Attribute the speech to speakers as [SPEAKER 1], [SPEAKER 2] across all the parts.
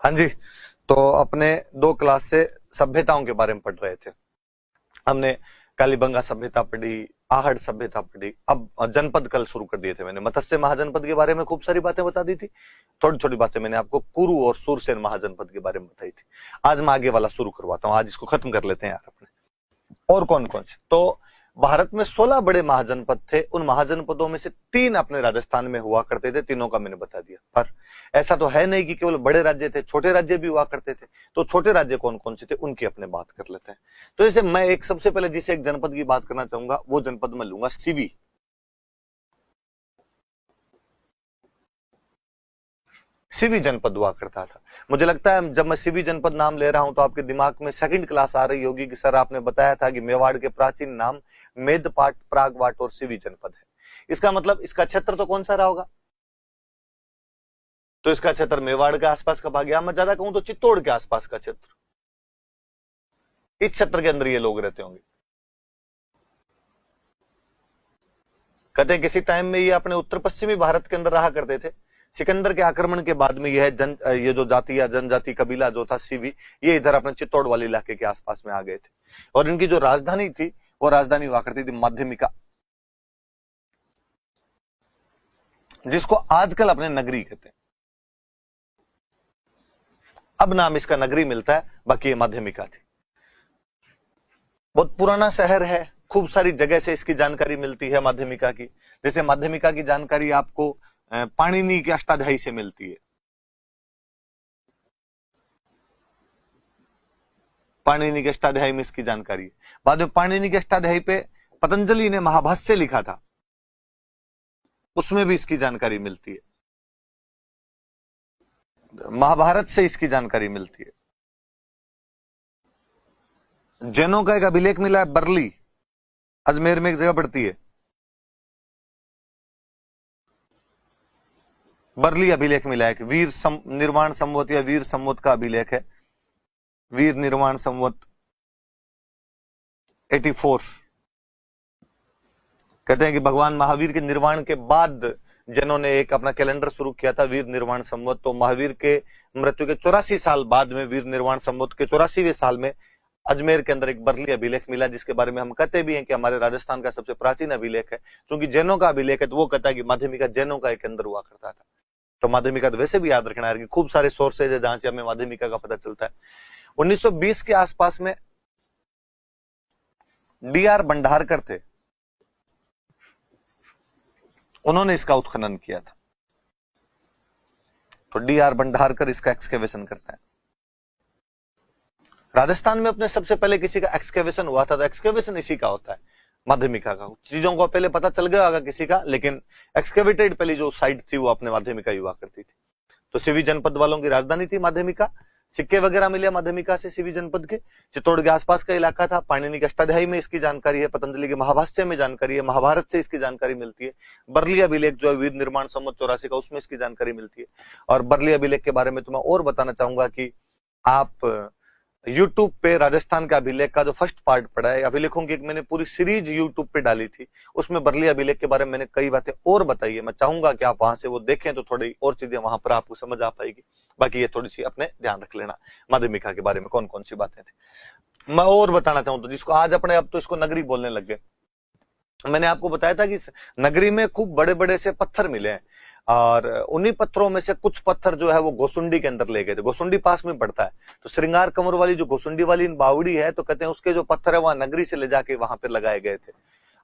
[SPEAKER 1] हाँ जी, तो अपने 2 क्लास से सभ्यताओं के बारे में पढ़ रहे थे। हमने कालीबंगा सभ्यता पढ़ी, आहड़ सभ्यता पढ़ी, अब जनपद कल शुरू कर दिए थे मैंने। मत्स्य महाजनपद के बारे में खूब सारी बातें बता दी थी। थोड़ी थोड़ी बातें मैंने आपको कुरु और सूरसेन महाजनपद के बारे में बताई थी। आज मैं आगे वाला शुरू करवाता हूँ, आज इसको खत्म कर लेते हैं यार अपने। और कौन कौन से, तो भारत में 16 बड़े महाजनपद थे। उन महाजनपदों में से 3 अपने राजस्थान में हुआ करते थे, तीनों का मैंने बता दिया। पर ऐसा तो है नहीं कि केवल बड़े राज्य थे, छोटे राज्य भी हुआ करते थे। तो छोटे राज्य कौन कौन से थे उनकी अपने बात कर लेते हैं। तो जैसे मैं एक सबसे पहले जिसे एक जनपद की बात करना चाहूंगा, वो जनपद मैं लूंगा सीवी। सीवी जनपद हुआ करता था। मुझे लगता है जब मैं सीवी जनपद नाम ले रहा हूं तो आपके दिमाग में सेकंड क्लास आ रही होगी कि सर आपने बताया था कि मेवाड़ के प्राचीन नाम मेदपाट, प्रागवाट और सीवी जनपद है। इसका मतलब इसका क्षेत्र तो कौन सा रहा होगा? तो इसका क्षेत्र मेवाड़ के आसपास का भाग, या मैं ज्यादा कहूं तो चित्तौड़ के आसपास का क्षेत्र, इस क्षेत्र के अंदर ये लोग रहते होंगे। कहते हैं किसी टाइम में ये अपने उत्तर पश्चिमी भारत के अंदर रहा करते थे। सिकंदर के आक्रमण के बाद में ये जो जाति या जनजाति कबीला जो था सीवी, ये इधर अपने चित्तौड़ वाले इलाके के आसपास में आ गए थे। और इनकी जो राजधानी थी वो राजधानी हुआ करती थी माध्यमिका, जिसको आजकल अपने नगरी कहते हैं। अब नाम इसका नगरी मिलता है, बाकी ये माध्यमिका थी। बहुत पुराना शहर है, खूब सारी जगह से इसकी जानकारी मिलती है माध्यमिका की। जैसे माध्यमिका की जानकारी आपको पाणिनि के अष्टाध्यायी से मिलती है। पाणिनि के अष्टाध्यायी में इसकी जानकारी है। बाद में पाणिनि के अष्टाध्यायी पे पतंजलि ने महाभाष्य लिखा था, उसमें भी इसकी जानकारी मिलती है। महाभारत से इसकी जानकारी मिलती है। जैनों का एक अभिलेख मिला है बरली, अजमेर में एक जगह पड़ती है, बरली अभिलेख मिला है कि निर्वाण संवत या वीर संवत का अभिलेख है। वीर निर्वाण संवत 84। कहते हैं कि भगवान महावीर के निर्वाण के बाद जिन्होंने एक अपना कैलेंडर शुरू किया था वीर निर्वाण संवत, तो महावीर के मृत्यु के 84 साल बाद में वीर निर्वाण संवत के 84वें साल में अजमेर के अंदर एक बरली अभिलेख मिला, जिसके बारे में हम कहते भी हैं कि हमारे राजस्थान का सबसे प्राचीन अभिलेख है। क्योंकि जैनों का अभिलेख है तो वो कहता है कि माध्यमिका जैनों का एक अंदर हुआ करता था। तो माध्यमिका तो वैसे भी याद रखना है कि खूब सारे सोर्सेज है जहां से हमें माध्यमिका का पता चलता है। 1920 के आसपास में डी.आर. भंडारकर थे, उन्होंने इसका उत्खनन किया था। तो डी.आर. भंडारकर इसका एक्सकेवेशन करता है। राजस्थान में अपने सबसे पहले किसी का एक्सकेवेशन हुआ था, तो एक्सकेवेशन इसी का होता है, माध्यमिका का। चीजों को पहले पता चल गया होगा किसी का, लेकिन एक्सकेवेटेड पहली जो साइट थी वो अपने माध्यमिका ही हुआ करती थी। तो सीवी जनपद वालों की राजधानी थी माध्यमिका। सिक्के वगैरह मिले माध्यमिका से सीवी जनपद के। चित्तौड़ के आसपास का इलाका था। पाणिनि के अष्टाध्यायी में इसकी जानकारी है, पतंजलि के महाभाष्य में जानकारी है, महाभारत से इसकी जानकारी मिलती है। बरली अभिलेख जो है वीर निर्माण संवत 84 का, उसमें इसकी जानकारी मिलती है। और बरली अभिलेख के बारे में तो मैं और बताना चाहूंगा कि आप यूट्यूब पे राजस्थान का अभिलेख का जो फर्स्ट पार्ट पढ़ा है, अभिलेखों की एक मैंने पूरी सीरीज यूट्यूब पे डाली थी, उसमें बरली अभिलेख के बारे में मैंने कई बातें और बताई है। मैं चाहूंगा कि आप वहां से वो देखें तो थोड़ी और चीजें वहां पर आपको समझ आ पाएगी। बाकी ये थोड़ी सी अपने ध्यान रख लेना माध्यमिका के बारे में कौन कौन सी बातें थी। मैं और बताना चाहूँ तो जिसको आज अपने अब तो इसको नगरी बोलने लग गए। मैंने आपको बताया था कि नगरी में खूब बड़े बड़े से पत्थर मिले हैं, और उन्हीं पत्थरों में से कुछ पत्थर जो है वो गोसुंडी के अंदर ले गए थे। गोसुंडी पास में पड़ता है, तो श्रृंगार कंवर वाली जो गोसुंडी वाली बावड़ी है, तो कहते हैं उसके जो पत्थर है वहां नगरी से ले जाके वहां पर लगाए गए थे।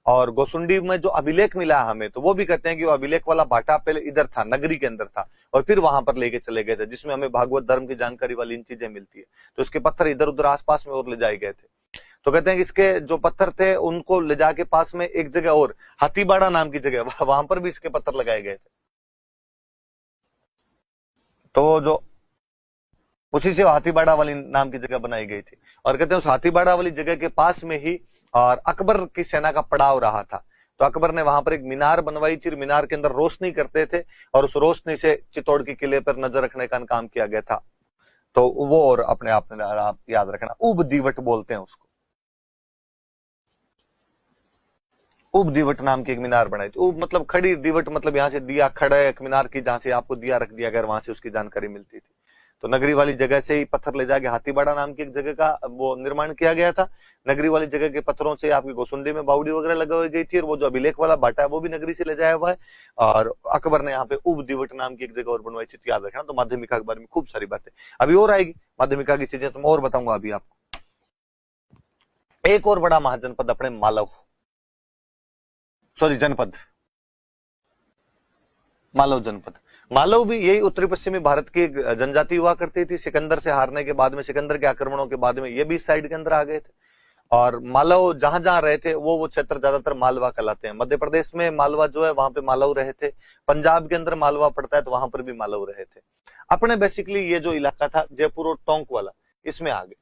[SPEAKER 1] और गोसुंडी में जो अभिलेख मिला हमें, तो वो भी कहते हैं कि वो अभिलेख वाला भाटा पहले इधर था, नगरी के अंदर था, और फिर वहां पर लेके चले गए थे, जिसमें हमें भागवत धर्म की जानकारी वाली इन चीजें मिलती है। तो इसके पत्थर इधर उधर आसपास में और ले जाए गए थे। तो कहते हैं कि इसके जो पत्थर थे उनको ले जाके पास में एक जगह और हाथीबाड़ा नाम की जगह, वहां पर भी इसके पत्थर लगाए गए थे। तो जो उसी से हाथीबाड़ा वाली नाम की जगह बनाई गई थी। और कहते हैं उस हाथीबाड़ा वाली जगह के पास में ही और अकबर की सेना का पड़ाव रहा था। तो अकबर ने वहां पर एक मीनार बनवाई थी, मीनार के अंदर रोशनी करते थे, और उस रोशनी से चित्तौड़ के किले पर नजर रखने का काम किया गया था। तो वो और अपने आप में आप याद रखना, उब दीवट बोलते हैं उसको। उब दीवट नाम की एक मीनार बनाई थी। उब मतलब खड़ी, दीवट मतलब यहाँ से दिया खड़ा एक मीनार की, जहां से आपको दिया रख दिया गया, वहां से उसकी जानकारी मिलती थी। तो नगरी वाली जगह से ही पत्थर ले जाके हाथीबाड़ा नाम की एक जगह का वो निर्माण किया गया था। नगरी वाली जगह के पत्थरों से आपकी गोसुंडी में बावड़ी वगैरह लगाई गई थी, और वो जो अभिलेख वाला बाटा है वो भी नगरी से ले जाया हुआ है। और अकबर ने यहाँ पे उब दिवट नाम की एक जगह और बनवाई थी, तो याद रखना। तो माध्यमिका के बारे में खूब सारी बातें अभी और आएगी, माध्यमिका की चीजें तो मैं और बताऊंगा अभी आपको। एक और बड़ा महाजनपद अपने मालव, सॉरी जनपद, मालव जनपद। मालव भी यही उत्तरी पश्चिमी भारत की जनजाति हुआ करती थी। सिकंदर से हारने के बाद में, सिकंदर के आक्रमणों के बाद में ये भी इस साइड के अंदर आ गए थे। और मालव जहां जहां रहे थे वो क्षेत्र ज्यादातर मालवा कहलाते हैं। मध्य प्रदेश में मालवा जो है वहां पे मालव रहे थे, पंजाब के अंदर मालवा पड़ता है तो वहां पर भी मालव रहे थे। अपने बेसिकली ये जो इलाका था जयपुर और टोंक वाला, इसमें आ गए।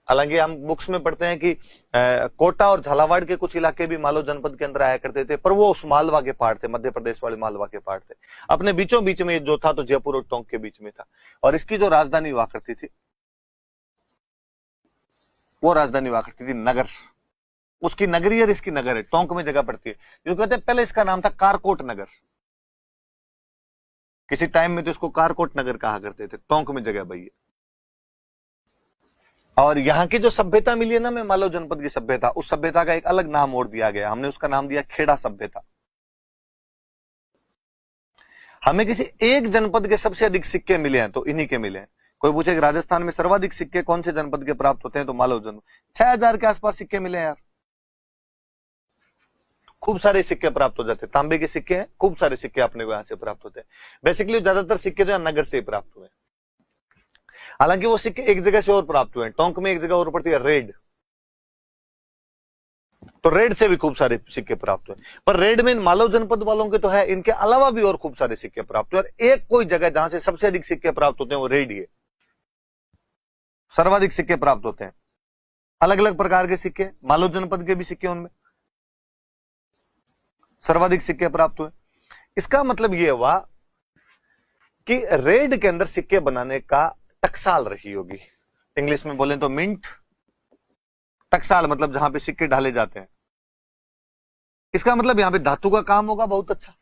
[SPEAKER 1] हालांकि हम बुक्स में पढ़ते हैं कि कोटा और झालावाड़ के कुछ इलाके भी मालव जनपद के अंदर आया करते थे, पर वो उस मालवा के पार्ट थे, मध्य प्रदेश वाले मालवा के पार्ट थे। अपने बीचों बीच में जो था तो जयपुर और टोंक के बीच में था। और इसकी जो राजधानी हुआ करती थी वो राजधानी हुआ करती थी नगर। उसकी नगरी और इसकी नगर है, टोंक में जगह पड़ती है। जो कहते हैं पहले इसका नाम था कारकोट नगर, किसी टाइम में तो इसको कारकोट नगर कहा करते थे। टोंक में जगह भाई है। और यहाँ की जो सभ्यता मिली है ना, में मालव जनपद की सभ्यता, उस सभ्यता का एक अलग नाम और दिया गया। हमने उसका नाम दिया खेड़ा सभ्यता। हमें किसी एक जनपद के सबसे अधिक सिक्के मिले हैं तो इन्हीं के मिले हैं। कोई पूछे कि राजस्थान में सर्वाधिक सिक्के कौन से जनपद के प्राप्त होते हैं, तो मालव जनपद। 6000 के आसपास सिक्के मिले हैं यार। खूब सारे सिक्के प्राप्त हो जाते हैं, तांबे के सिक्के हैं, खूब सारे सिक्के अपने को यहां से प्राप्त होते हैं। बेसिकली ज्यादातर सिक्के जो है नगर से ही प्राप्त हुए। हालांकि वो सिक्के एक जगह से और प्राप्त हुए हैं। टोंक में एक जगह और पड़ती है रेड, तो रेड से भी खूब सारे सिक्के प्राप्त हुए। पर रेड में मालव जनपद वालों के तो है, इनके अलावा भी और खूब सारे सिक्के प्राप्त हुए। और एक कोई जगह जहां से सबसे अधिक सिक्के प्राप्त होते हैं वो रेड ही है। सर्वाधिक सिक्के प्राप्त होते हैं, अलग अलग प्रकार के सिक्के, मालव जनपद के भी सिक्के, उनमें सर्वाधिक सिक्के प्राप्त हुए। इसका मतलब यह हुआ कि रेड के अंदर सिक्के बनाने का टकसाल रही होगी। इंग्लिश में बोलें तो मिंट। टकसाल मतलब जहां पे सिक्के ढाले जाते हैं। इसका मतलब यहां पे धातु का काम होगा बहुत अच्छा,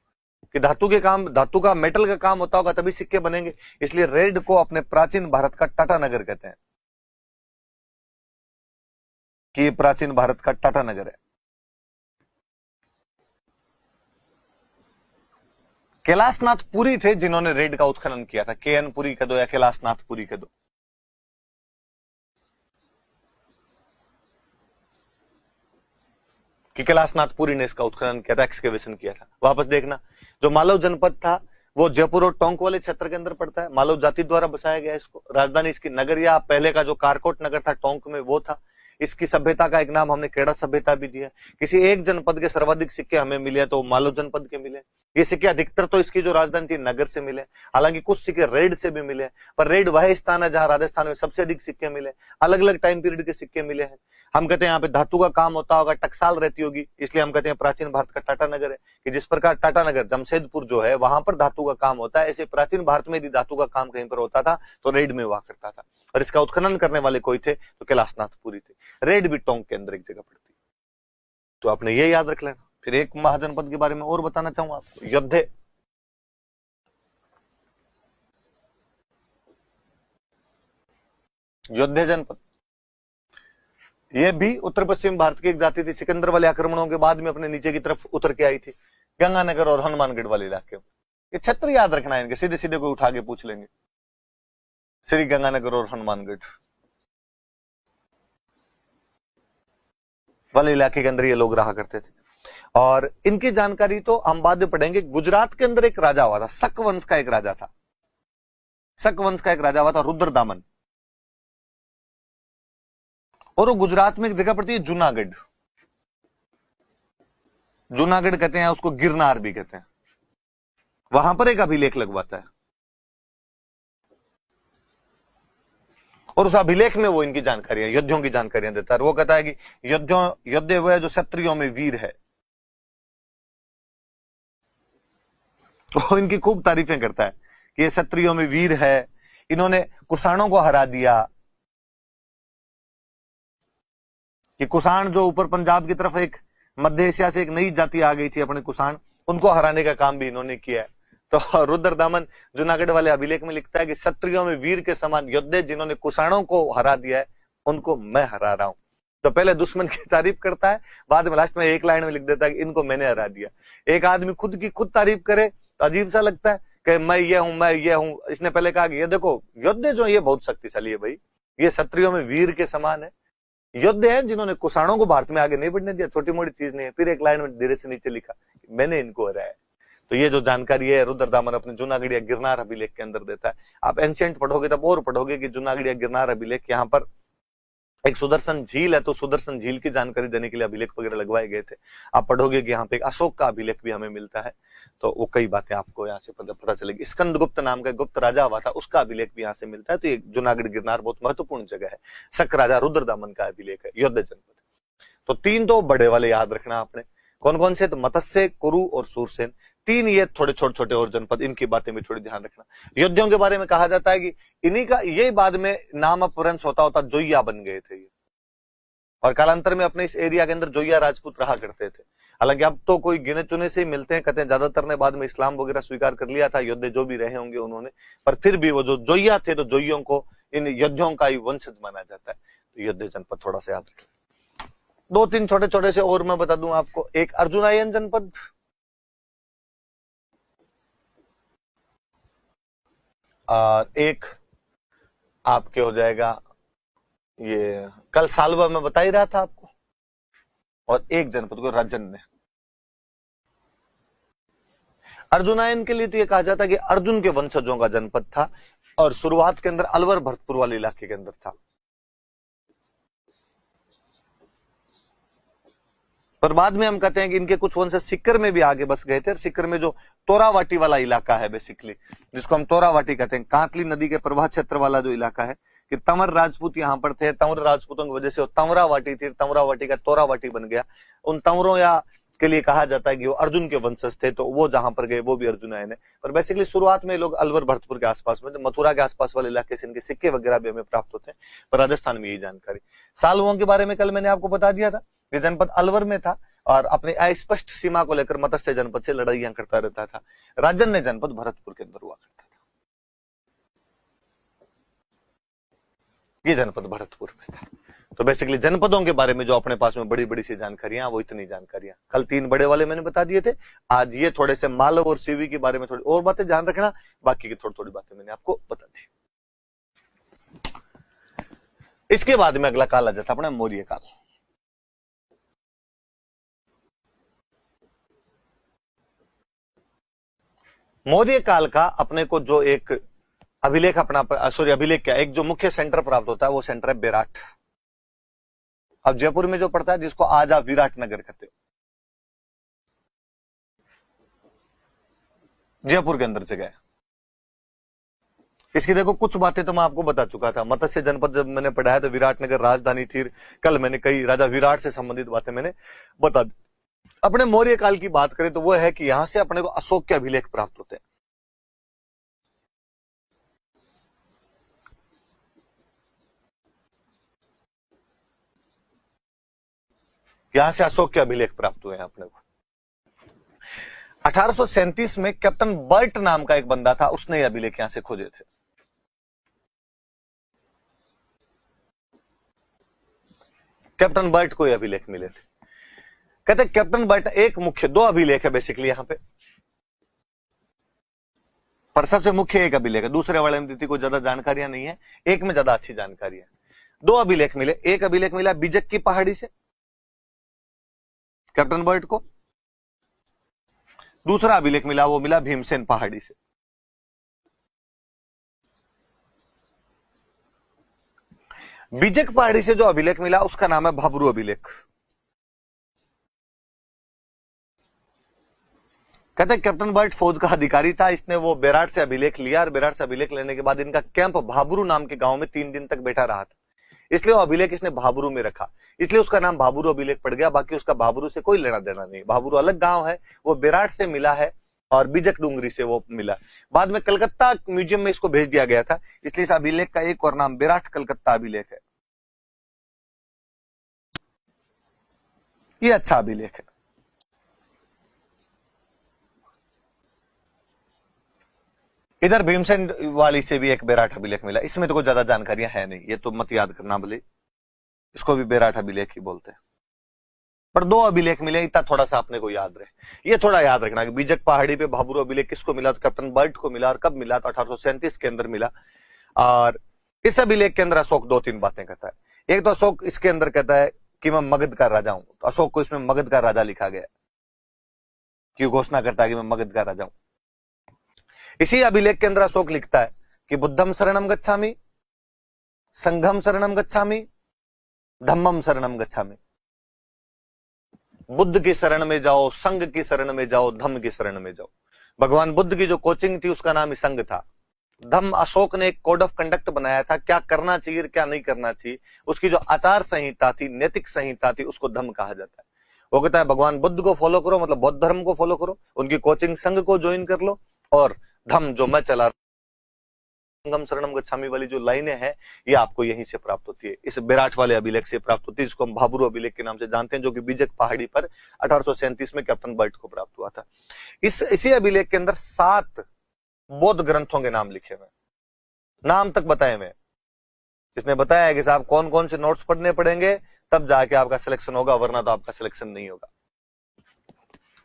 [SPEAKER 1] कि धातु के काम, धातु का, मेटल का काम होता होगा तभी सिक्के बनेंगे। इसलिए रेड को अपने प्राचीन भारत का टाटा नगर कहते हैं, कि ये प्राचीन भारत का टाटा नगर है। कैलाशनाथ पुरी थे जिन्होंने रेड का उत्खनन किया था। केएन पुरी कह दो या कैलाशनाथ पुरी कह दो। कि कैलाशनाथ पुरी ने इसका उत्खनन किया था, एक्सकेवेशन किया था। वापस देखना, जो मालव जनपद था वो जयपुर और टोंक वाले क्षेत्र के अंदर पड़ता है। मालव जाति द्वारा बसाया गया इसको। राजधानी इसकी नगर, या पहले का जो कारकोट नगर था टोंक में वो था। इसकी सभ्यता का एक नाम हमने खेड़ा सभ्यता भी दिया। किसी एक जनपद के सर्वाधिक सिक्के हमें मिले तो मालव जनपद के मिले। ये सिक्के अधिकतर तो इसकी जो राजधानी थी नगर से मिले, हालांकि कुछ सिक्के रेड से भी मिले। पर रेड वह स्थान है जहां राजस्थान में सबसे अधिक सिक्के मिले। अलग अलग टाइम पीरियड के सिक्के मिले हैं। हम कहते हैं यहाँ पे धातु का काम होता होगा, टकसाल रहती होगी, इसलिए हम कहते हैं प्राचीन भारत का टाटा नगर है। कि जिस प्रकार टाटा नगर जमशेदपुर जो है वहां पर धातु का काम होता है, ऐसे प्राचीन भारत में यदि धातु का काम कहीं पर होता था तो रेड में हुआ करता था। और इसका उत्खनन करने वाले कोई थे तो कैलाशनाथ पुरी थे। रेड भी टोंक के अंदर एक जगह पड़ती। तो आपने ये याद रख लेना। फिर एक महाजनपद के बारे में और बताना चाहूंगा आपको, योद्धे। योद्धे जनपद, यह भी उत्तर पश्चिम भारत की एक जाति थी। सिकंदर वाले आक्रमणों के बाद में अपने नीचे की तरफ उतर के आई थी, गंगानगर और हनुमानगढ़ वाले इलाके में। ये क्षेत्र याद रखना है इनके, सीधे सीधे कोई उठा के पूछ लेंगे। श्री गंगानगर और हनुमानगढ़ वाले इलाके के अंदर ये लोग रहा करते थे। और इनकी जानकारी तो हम बाद में पढ़ेंगे। गुजरात के अंदर एक राजा हुआ था, शक वंश का एक राजा था। शक वंश का एक राजा हुआ था रुद्रदामन, और वो गुजरात में एक जगह पड़ती है जूनागढ़। जूनागढ़ कहते हैं उसको, गिरनार भी कहते हैं। वहां पर एक अभिलेख लगवाता है, और उस अभिलेख में वो इनकी जानकारियां, योद्धियों की जानकारियां देता है। वो कहता है कि योद्धे हुए जो क्षत्रियों में वीर है, वो इनकी खूब तारीफें करता है कि ये क्षत्रियों में वीर है, इन्होंने कुषाणों को हरा दिया। कि कुषाण जो ऊपर पंजाब की तरफ एक मध्य एशिया से एक नई जाति आ गई थी अपने कुषाण, उनको हराने का काम भी इन्होंने किया है। तो रुद्रदामन जूनागढ़ वाले अभिलेख में लिखता है कि क्षत्रियों में वीर के समान योद्धे जिन्होंने कुषाणों को हरा दिया है, उनको मैं हरा रहा हूं। तो पहले दुश्मन की तारीफ करता है, बाद में लास्ट में एक लाइन में लिख देता है कि इनको मैंने हरा दिया। एक आदमी खुद की खुद तारीफ करे तो अजीब सा लगता है कि मैं ये हूं, मैं ये हूं। इसने पहले कहा कि ये देखो योद्धे जो ये बहुत शक्तिशाली है भाई, ये क्षत्रियों में वीर के समान है, योद्धे हैं जिन्होंने कुषाणों को भारत में आगे नहीं बढ़ने दिया, छोटी मोटी चीज नहीं है। फिर एक लाइन में धीरे से नीचे लिखा मैंने इनको हराया। तो ये जो जानकारी है रुद्रदामन अपने जूनागढ़िया गिरनार अभिलेख के अंदर देता है। आप एंशिएंट पढ़ोगे तब और पढ़ोगे कि जूनागढ़िया गिरनार अभिलेख, यहाँ पर एक सुदर्शन झील है, तो सुदर्शन झील की जानकारी देने के लिए अभिलेख वगैरह लगवाए गए थे। आप पढ़ोगे कि यहाँ पे एक अशोक का अभिलेख भी हमें मिलता है, तो वो कई बातें आपको यहाँ से पता चलेगी। स्कंदगुप्त नाम का गुप्त राजा हुआ था, उसका अभिलेख भी यहाँ से मिलता है। तो ये जूनागढ़ गिरनार बहुत महत्वपूर्ण जगह है। शक राजा रुद्रदामन का अभिलेख है, योद्ध जनपद। तो तीन तो बड़े वाले याद रखना आपने, कौन कौन से? तो मत्स्य, कुरु और सूरसेन, तीन ये थोड़े छोटे छोटे और जनपद, इनकी बातें भी थोड़ी ध्यान रखना। योद्धियों के बारे में कहा जाता है कि इन्हीं का ये बाद में नाम अपभ्रंश होता होता जोइया बन गए थे ये, और कालांतर में अपने इस एरिया के अंदर जोइया राजपूत रहा करते थे। हालांकि अब तो कोई गिने चुने से ही मिलते हैं, कहते हैं ज्यादातर ने बाद में इस्लाम वगैरह स्वीकार कर लिया था, योद्धे जो भी रहे होंगे उन्होंने, पर फिर भी वो जो जोइया थे तो जोइयों को इन योद्धियों का ही वंशज माना जाता है। तो योद्धे जनपद थोड़ा सा याद रखें। दो तीन छोटे छोटे से और मैं बता दूं आपको। एक अर्जुनायन जनपद, एक आपके हो जाएगा ये कल सालवा में बता ही रहा था आपको, और एक जनपद को राजन ने। अर्जुनायन के लिए तो ये कहा जाता है कि अर्जुन के वंशजों का जनपद था, और शुरुआत के अंदर अलवर भरतपुर वाले इलाके के अंदर था, पर बाद में हम कहते हैं कि इनके कुछ वंशज सिक्कर में भी आगे बस गए थे। सिक्कर में जो तोरावाटी वाला इलाका है बेसिकली, जिसको हम तोरावाटी कहते हैं, कांतली नदी के प्रवाह क्षेत्र वाला जो इलाका है, कि तंवर राजपूत यहाँ पर थे। तंवर राजपूतों की वजह से तंवरावाटी थी, तंवरावाटी का तोरावाटी बन गया। उन तंवरों या के लिए कहा जाता है कि वो अर्जुन के वंशज थे, तो वो जहां पर गए वो भी अर्जुनायन है। पर बेसिकली शुरुआत में लोग अलवर भरतपुर के आसपास में, मथुरा के आसपास वाले इलाके से इनके सिक्के वगैरह भी हमें प्राप्त होते हैं, पर राजस्थान में यही जानकारी। सालवों के बारे में कल मैंने आपको बता दिया था, ये जनपद अलवर में था और अपनी अस्पष्ट सीमा को लेकर मत्स्य जनपद से लड़ाइयां करता रहता था। राजन ने जनपद भरतपुर के अंदर हुआ करता था, ये जनपद भरतपुर में था। तो बेसिकली जनपदों के बारे में जो अपने पास में बड़ी बड़ी सी जानकारियां, वो इतनी जानकारियां। कल तीन बड़े वाले मैंने बता दिए थे, आज ये थोड़े से मालव और सीवी के बारे में थोड़ी और बातें ध्यान रखना, बाकी की थोड़ी थोड़ी बातें मैंने आपको बता दी। इसके बाद में अगला काल आ जाता अपना मौर्य काल। मौर्य काल का अपने को जो एक अभिलेख अपना, सॉरी अभिलेख क्या, एक जो मुख्य सेंटर प्राप्त होता है वो सेंटर है बेराट। अब जयपुर में जो पड़ता है, जिसको आज आप विराट नगर कहते हो, जयपुर के अंदर जगह है। इसकी देखो कुछ बातें तो मैं आपको बता चुका था। मत्स्य जनपद जब मैंने पढ़ाया तो विराटनगर राजधानी थी। कल मैंने कई राजा विराट से संबंधित बातें मैंने बता दी। अपने मौर्य काल की बात करें तो वो है कि यहां से अपने को अशोक के अभिलेख प्राप्त होते हैं। यहां से अशोक के अभिलेख प्राप्त हुए हैं अपने को। 1837 में कैप्टन बर्ट नाम का एक बंदा था, उसने ये अभिलेख यहां से खोजे थे। कैप्टन बर्ट को ये अभिलेख मिले थे। कहते कैप्टन बर्ट एक मुख्य, दो अभिलेख है बेसिकली यहां पे, पर सबसे मुख्य एक अभिलेख है। दूसरे वाले में को ज्यादा जानकारियां नहीं है, एक में ज्यादा अच्छी जानकारी है। दो अभिलेख मिले, एक अभिलेख मिला बिजक की पहाड़ी से कैप्टन बर्ट को, दूसरा अभिलेख मिला वो मिला भीमसेन पहाड़ी से। बिजक पहाड़ी से जो अभिलेख मिला उसका नाम है भाबरू अभिलेख। कहते हैं कैप्टन बर्ट फौज का अधिकारी था, इसने वो बेराट से अभिलेख लिया, और बेराट से अभिलेख लेने के बाद इनका कैंप भाबरू नाम के गांव में 3 दिन तक बैठा रहा था, इसलिए वो अभिलेख इसने भाबरू में रखा, इसलिए उसका नाम भाबरू अभिलेख पड़ गया। बाकी उसका भाबरू से कोई लेना देना नहीं, भाबरू अलग गांव है, वो बेराट से मिला है और बिजक डूंगरी से वो मिला। बाद में कलकत्ता म्यूजियम में इसको भेज दिया गया था, इसलिए इस अभिलेख का एक और नाम बेराट कलकत्ता अभिलेख है। ये अच्छा अभिलेख है। इधर भीमसेन वाली से भी एक बेराट अभिलेख मिला, इसमें तो कोई ज्यादा जानकारियां है नहीं, ये तो मत याद करना भले, इसको भी बेराट अभिलेख ही बोलते हैं। पर 2 अभिलेख मिले, इतना थोड़ा सा अपने को याद रहे। ये थोड़ा याद रखना कि बीजक पहाड़ी पे भाबरू अभिलेख किसको मिला, तो कैप्टन बर्ट को मिला। और कब मिला, तो 1837 के अंदर मिला। और इस अभिलेख के अंदर अशोक 2-3 बातें कहता है। एक तो अशोक इसके अंदर कहता है कि मैं मगध का राजा हूं, तो अशोक को इसमें मगध का राजा लिखा गया, क्यों घोषणा करता है कि मैं मगध का राजा हूं। इसी अभिलेख के अंदर अशोक लिखता है कि बुद्धम शरणम गच्छामि, संघम शरणम गच्छामि, धम्मम शरणम गच्छामि। बुद्ध की शरण में जाओ, संघ की शरण में जाओ, धम्म की शरण में जाओ। भगवान बुद्ध की जो कोचिंग थी उसका नाम ही संघ था। धम्म, अशोक ने एक कोड ऑफ कंडक्ट बनाया था, क्या करना चाहिए क्या नहीं करना चाहिए, उसकी जो आचार संहिता थी, नैतिक संहिता थी, उसको धम्म कहा जाता है। वो कहता है भगवान बुद्ध को फॉलो करो, मतलब बौद्ध धर्म को फॉलो करो, उनकी कोचिंग संघ को ज्वाइन कर लो, और धम्म जो मैं चला संगम शरणम गच्छामि वाली जो लाइनें हैं, ये आपको यहीं से प्राप्त होती है, इस बेराट वाले अभिलेख से प्राप्त होती है, जिसको हम भाबरू अभिलेख के नाम से जानते हैं, जो कि बीजक पहाड़ी पर 1837 में कैप्टन बर्ट को प्राप्त हुआ था। इसी अभिलेख के अंदर 7 बौद्ध ग्रंथों के नाम लिखे हुए, नाम तक बताए हुए। इसने बताया है कि साहब कौन कौन से नोट्स पढ़ने पड़ेंगे, तब जाके आपका सिलेक्शन होगा, वरना तो आपका सिलेक्शन नहीं होगा।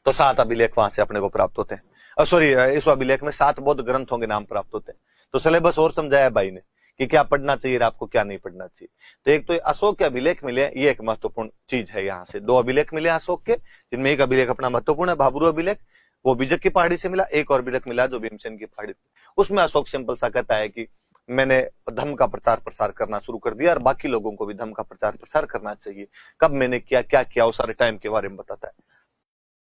[SPEAKER 1] तो 7 अभिलेख वहां से अपने को प्राप्त होते हैं। सॉरी, इस अभिलेख में 7 बौद्ध ग्रंथों के नाम प्राप्त होते हैं। तो सिलेबस और समझाया भाई ने कि क्या पढ़ना चाहिए, आपको क्या नहीं पढ़ना चाहिए। तो एक तो अशोक के अभिलेख मिले, ये एक महत्वपूर्ण चीज है। यहाँ से 2 अभिलेख मिले अशोक के, जिनमें एक अभिलेख अपना महत्वपूर्ण है, भाबरू अभिलेख, वो बीजक की पहाड़ी से मिला। एक और अभिलेख मिला जो भीमसेन की पहाड़ी, उसमें अशोक सिंपल सा कहता है कि मैंने धर्म का प्रचार प्रसार करना शुरू कर दिया और बाकी लोगों को भी धर्म का प्रचार प्रसार करना चाहिए। कब मैंने किया, क्या किया, वो सारे टाइम के बारे में बताता है।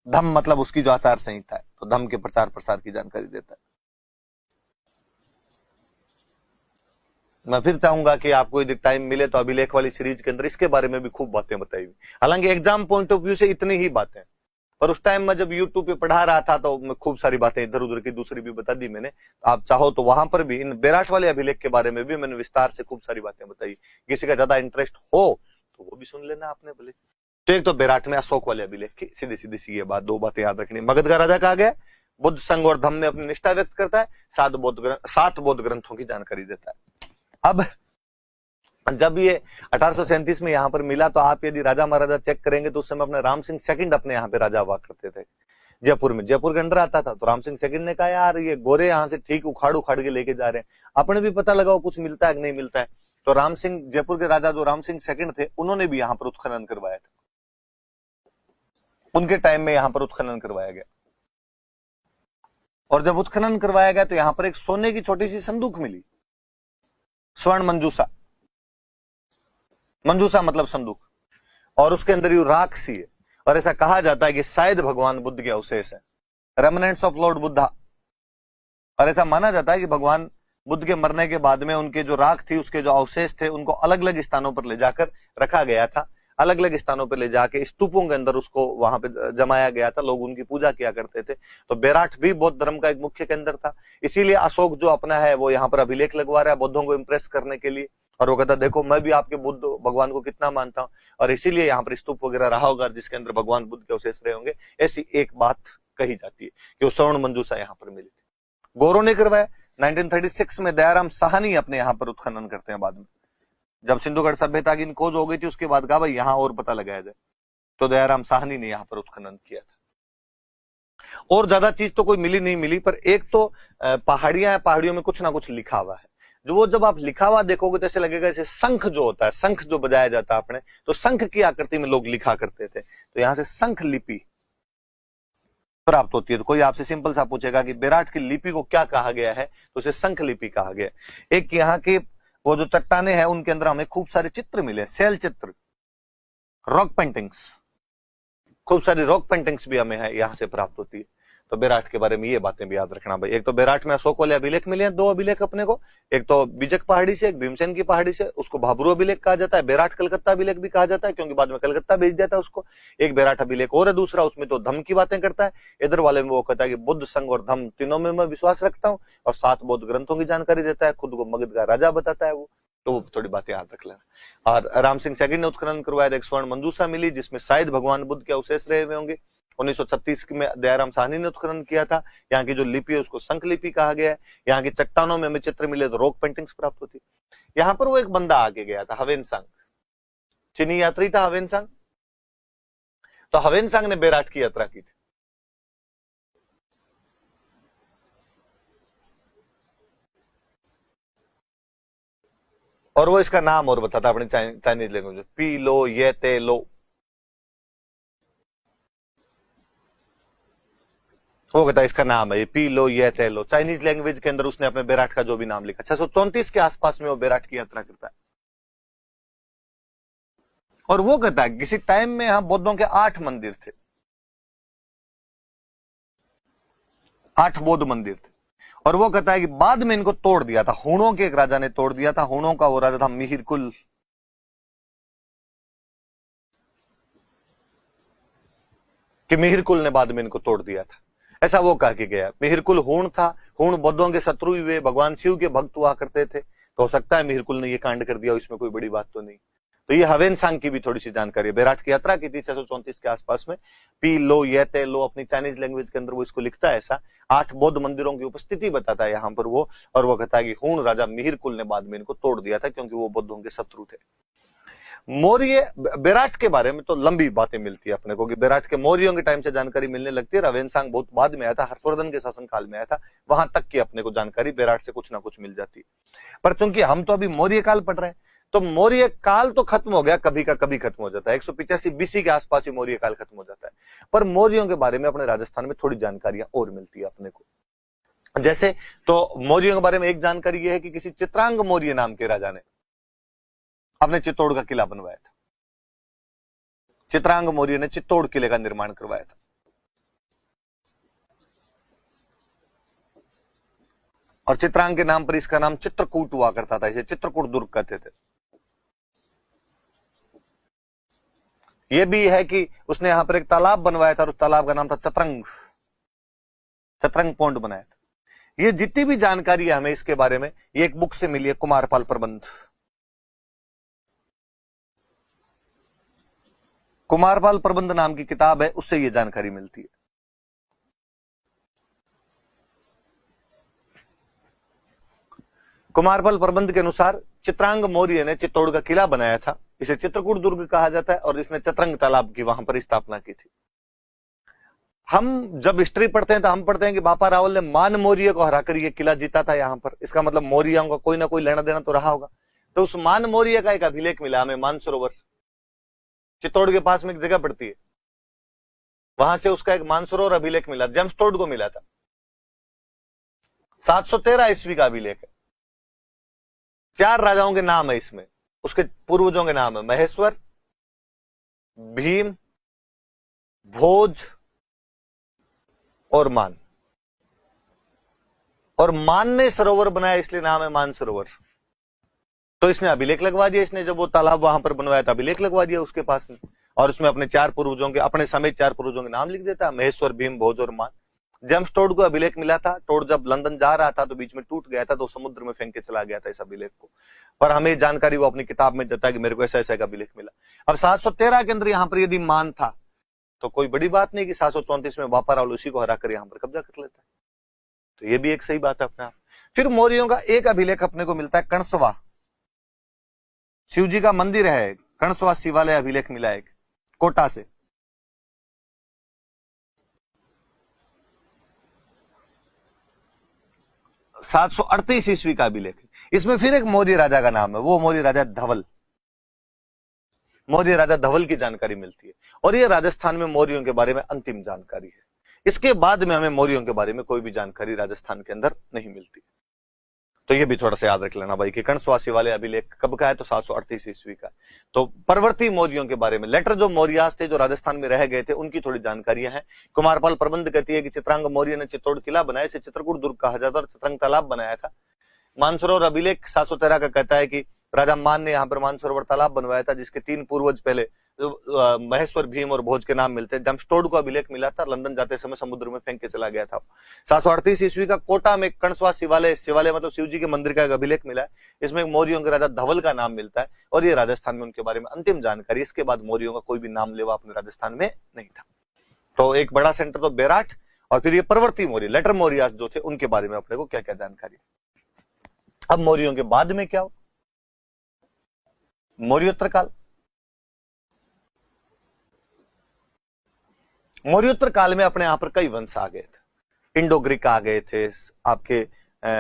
[SPEAKER 1] धम्म मतलब उसकी जो आचार संहिता है, तो धम्म के प्रचार प्रसार की जानकारी देता है। मैं फिर चाहूंगा कि आपको यदि टाइम मिले तो अभिलेख वाली सीरीज के अंदर इसके बारे में भी खूब बातें बताई हुई। हालांकि एग्जाम पॉइंट ऑफ व्यू से इतनी ही बातें, पर उस टाइम में जब यूट्यूब पे पढ़ा रहा था तो मैं खूब सारी बातें इधर उधर की दूसरी भी बता दी मैंने। आप चाहो तो वहां पर भी इन बेराट वाले अभिलेख के बारे में भी मैंने विस्तार से खूब सारी बातें बताई। किसी का ज्यादा इंटरेस्ट हो तो वो भी सुन लेना आपने भले। तो एक तो बेराट में अशोक वाले अभिलेख की सीधी सीधी सी ये बात, 2 बातें याद रखनी। मगध का राजा कहा गया, बुद्ध संघ और धम्म में अपनी निष्ठा व्यक्त करता है, 7 बौद्ध ग्रंथों की जानकारी देता है। अब जब ये 1837 में यहाँ पर मिला, तो आप यदि राजा महाराजा चेक करेंगे तो उस समय अपने राम सिंह सेकंड अपने यहाँ पे राजा हुआ करते थे जयपुर में। जयपुर के अंदर आता था, तो राम सिंह सेकंड ने कहा यार ये गोरे यहाँ से ठीक उखाड़ उखाड़ के लेके जा रहे हैं, अपने भी पता लगाओ कुछ मिलता है कि नहीं मिलता है। तो राम सिंह, जयपुर के राजा जो राम सिंह सेकंड थे, उन्होंने भी यहाँ पर उत्खनन करवाया था। उनके टाइम में यहाँ पर उत्खनन करवाया गया, और जब उत्खनन करवाया गया तो यहाँ पर एक सोने की छोटी सी संदूक मिली, स्वर्ण मंजूसा। मंजूसा मतलब संदूक, और उसके अंदर यू राख सी है, और ऐसा कहा जाता है कि शायद भगवान बुद्ध के अवशेष है, रेमनेंट्स ऑफ लॉर्ड बुद्धा। और ऐसा माना जाता है कि भगवान बुद्ध के मरने के बाद में उनके जो राख थी, उसके जो अवशेष थे, उनको अलग अलग स्थानों पर ले जाकर रखा गया था। अलग अलग स्थानों पर ले जाके स्तूपों के अंदर उसको वहां पे जमाया गया था, लोग उनकी पूजा किया करते थे। तो बेराट भी बौद्ध धर्म का एक मुख्य केंद्र था। इसीलिए अशोक जो अपना है वो यहाँ पर अभिलेख लगवा रहा है बौद्धों को इंप्रेस करने के लिए, और वो कहता देखो मैं भी आपके बुद्ध भगवान को कितना मानता हूं, और इसीलिए यहाँ पर स्तूप वगैरह रहा होगा जिसके अंदर भगवान बुद्ध के अवशेष रहे होंगे। ऐसी एक बात कही जाती है कि वो स्वर्ण मंजूसा यहाँ पर मिली थी। गौरव ने करवाया 1936 में। दयाराम साहनी अपने यहाँ पर उत्खनन करते हैं बाद में, जब सिंधुगढ़ सभ्यता की खोज हो गई थी, उसके बाद कहा भाई यहाँ और पता लगाया जाए, तो दयाराम साहनी ने यहाँ पर उत्खनन किया था। और ज्यादा चीज तो कोई मिली नहीं मिली, पर एक तो पहाड़ियां हैं, पहाड़ियों में कुछ ना कुछ लिखा हुआ है। जो वो जब आप लिखा हुआ देखोगे तो ऐसे लगेगा जैसे शंख जो होता है, शंख जो बजाया जाता है अपने, तो शंख की आकृति में लोग लिखा करते थे। तो यहां से शंख लिपि प्राप्त होती है। तो कोई आपसे सिंपल सा पूछेगा कि बेराट की लिपि को क्या कहा गया है, तो उसे शंख लिपि कहा गया। एक यहाँ के वो जो चट्टाने हैं उनके अंदर हमें खूब सारे चित्र मिले, सेल चित्र, रॉक पेंटिंग्स, खूब सारी रॉक पेंटिंग्स भी हमें यहाँ से प्राप्त होती है। तो बेराट के बारे में ये बातें भी याद रखना भाई। एक तो बेराट में अशोक वाले अभिलेख मिले हैं, 2 अभिलेख अपने को, एक तो बीजक पहाड़ी से, एक भीमसेन की पहाड़ी से, उसको भाबरू अभिलेख कहा जाता है। बेराट कलकत्ता अभिलेख भी कहा जाता है क्योंकि बाद में कलकत्ता भेज दिया था उसको। एक बेराट अभिलेख और है दूसरा, उसमें तो धम्म की बातें करता है। इधर वाले में वो कहता है कि बुद्ध, संघ और धम्म तीनों में मैं विश्वास रखता हूँ, और 7 बौद्ध ग्रंथों की जानकारी देता है, खुद को मगध का राजा बताता है वो। तो वो थोड़ी बातें याद रख लेना। और राम सिंह सेकंड ने उत्खनन करवाया, एक स्वर्ण मंजूसा मिली जिसमें शायद भगवान बुद्ध के अवशेष रहे हुए होंगे, 1936 में दयाराम साहनी ने उत्खनन किया था। यहाँ की जो लिपि है उसको संख लिपि कहा गया है। यहाँ की चट्टानों में हमें चित्र मिले तो रॉक पेंटिंग्स प्राप्त होती। यहाँ पर वो एक बंदा आके गया था, हवेनसांग, चीनी यात्री था हवेनसांग। तो हवेनसांग ने बेराट की यात्रा की थी। और वो इसका नाम और बताता अपनी चाइनीज लैंग्वेज, पी लो ये ते लो। वो कहता है इसका नाम है पी लो ये ते लो। चाइनीज लैंग्वेज के अंदर उसने अपने बेराट का जो भी नाम लिखा। 634 के आसपास में वो बेराट की यात्रा करता है। और वो कहता है किसी टाइम में यहां बौद्धों के 8 मंदिर थे, 8 बौद्ध मंदिर थे। और वो कहता है कि बाद में इनको तोड़ दिया था, हुणों के एक राजा ने तोड़ दिया था। हुणों का वो राजा था मिहिरकुल। कि मिहिरकुल ने बाद में इनको तोड़ दिया था, ऐसा वो कह के गया। मिहिरकुल हुण था, हुण बौद्धों के शत्रु हुए, भगवान शिव के भक्त हुआ करते थे। तो हो सकता है मिहिरकुल ने ये कांड कर दिया, इसमें कोई बड़ी बात तो नहीं। तो ये हवेनसांग की भी थोड़ी सी जानकारी है। बेराट की यात्रा की थी 634 के आसपास में। पी लो ये ते लो अपनी चाइनीज लैंग्वेज के अंदर वो इसको लिखता है ऐसा। 8 बौद्ध मंदिरों की उपस्थिति बताता है यहाँ पर वो। और वो कहता है कि हुण राजा मिहिरकुल ने बाद में इनको तोड़ दिया था क्योंकि वो बौद्धों के शत्रु थे। मौर्य बेराट के बारे में तो लंबी बातें मिलती है अपने को कि बेराट के मौर्यों के टाइम से जानकारी मिलने लगती है। हवेनसांग बहुत बाद में आया था, हर्षवर्धन के शासनकाल में आया था। वहां तक की अपने को जानकारी बेराट से कुछ ना कुछ मिल जाती है। पर चूंकि हम तो अभी मौर्य काल पढ़ रहे हैं, तो मौर्य काल तो खत्म हो गया, कभी का कभी खत्म हो जाता है। 185 बीसी के आसपास ही मौर्य काल खत्म हो जाता है। पर मौर्यों के बारे में अपने राजस्थान में थोड़ी जानकारियां और मिलती है अपने को। जैसे तो मौर्यों के बारे में एक जानकारी यह है कि किसी चित्रांग मौर्य नाम के राजा ने अपने चित्तौड़ का किला बनवाया था। चित्रांग मौर्य ने चित्तौड़ किले का निर्माण करवाया था। और चित्रांग के नाम पर इसका नाम चित्रकूट हुआ करता था, इसे चित्रकूट दुर्ग कहते थे। यह भी है कि उसने यहां पर एक तालाब बनवाया था और उस तालाब का नाम था चतरंग, चतरंग पौंड बनाया था। ये जितनी भी जानकारी है हमें इसके बारे में, ये एक बुक से मिली है, कुमारपाल प्रबंध। कुमारपाल प्रबंध नाम की किताब है, उससे ये जानकारी मिलती है। कुमारपाल प्रबंध के अनुसार चित्रांग मौर्य ने चित्तौड़ का किला बनाया था, इसे चित्रकूट दुर्ग कहा जाता है। और इसने चतरंग तालाब की वहां पर स्थापना की थी। हम जब हिस्ट्री पढ़ते हैं तो हम पढ़ते हैं कि बापा रावल ने मान मौर्य को हराकर यह किला जीता था यहां पर। इसका मतलब मौर्यों का कोई ना कोई लेना देना तो रहा होगा। तो उस मान मौर्य का एक अभिलेख मिला हमें, मानसरोवर, चित्तौड़ के पास में एक जगह पड़ती है, वहां से उसका एक मानसरोवर अभिलेख मिला, जेम्सटोड को मिला था। 713 ईस्वी का अभिलेख है। 4 राजाओं के नाम है इसमें, उसके पूर्वजों के नाम है महेश्वर, भीम, भोज और मान। और मान ने सरोवर बनाया इसलिए नाम है मानसरोवर। तो इसने अभिलेख लगवा दिया, इसने जब वो तालाब वहां पर बनवाया था अभिलेख लगवा दिया उसके पास में। और उसमें अपने 4 पूर्वजों के, अपने समेत 4 पूर्वजों के नाम लिख देता, महेश्वर, भीम, भोज और मान। जेम्स टोड को अभिलेख मिला था। टोड जब लंदन जा रहा था तो बीच में टूट गया था, तो समुद्र में फेंक के चला गया था इस अभिलेख को। पर हमें जानकारी वो अपनी किताब में देता है कि मेरे को ऐसा ऐसा एक अभिलेख मिला। अब 713 के अंदर यहां पर यदि मान था तो कोई बड़ी बात नहीं कि 734 में बापा रावल उसी को हराकर यहां पर कब्जा कर लेता है। तो ये भी एक सही बात है अपने आप। फिर मौर्यों का एक अभिलेख अपने को मिलता है कणसवा, शिव जी का मंदिर है, कणसवा शिवालय अभिलेख मिला है कोटा से। सात सौ 38 ईस्वी का अभिलेख है। इसमें फिर एक मौर्य राजा का नाम है, वो मौर्य राजा धवल, मौर्य राजा धवल की जानकारी मिलती है। और ये राजस्थान में मौर्यों के बारे में अंतिम जानकारी है। इसके बाद में हमें मौर्यों के बारे में कोई भी जानकारी राजस्थान के अंदर नहीं मिलती। तो ये भी थोड़ा सा याद रख लेना भाई कि कणसवासी वाले अभिलेख कब का है, तो 738 ईस्वी का। तो परवर्ती मौर्यों के बारे में, लेटर जो मौर्यास थे जो राजस्थान में रह गए थे, उनकी थोड़ी जानकारियां हैं। कुमारपाल प्रबंध कहती है कि चित्रांग मौर्य ने चित्तौड़ किला बनाया, इसे चित्रकूट दुर्ग कहा जाता है, और चित्रंग तालाब बनाया था। मानसरोवर अभिलेख 713 का कहता है कि राजा मान ने यहाँ पर मानसरोवर तालाब बनवाया था, जिसके 3 पूर्वज पहले महेश्वर, भीम और भोज के नाम मिलते हैं। जेम्सटोड को अभिलेख मिला था, लंदन जाते समय समुद्र में फेंक के चला गया था। 738 ईस्वी का कोटा में कणसवा शिवालय, शिवालय मतलब शिव जी के मंदिर का एक अभिलेख मिला है। इसमें मौर्यों के राजा धवल का नाम मिलता है, और ये राजस्थान में उनके बारे में अंतिम जानकारी। इसके बाद मौर्यों का कोई भी नाम लेवा अपने राजस्थान में नहीं था। तो एक बड़ा सेंटर तो बेराट, और फिर ये परवर्ती मौर्य लेटर मौर्यास जो थे उनके बारे में अपने को क्या क्या जानकारी। अब मौर्यों के बाद में क्या हो, मौर्योत्तर काल। मौर्योत्तर काल में अपने यहां पर कई वंश आ गए थे, इंडो ग्रीक आ गए थे, आपके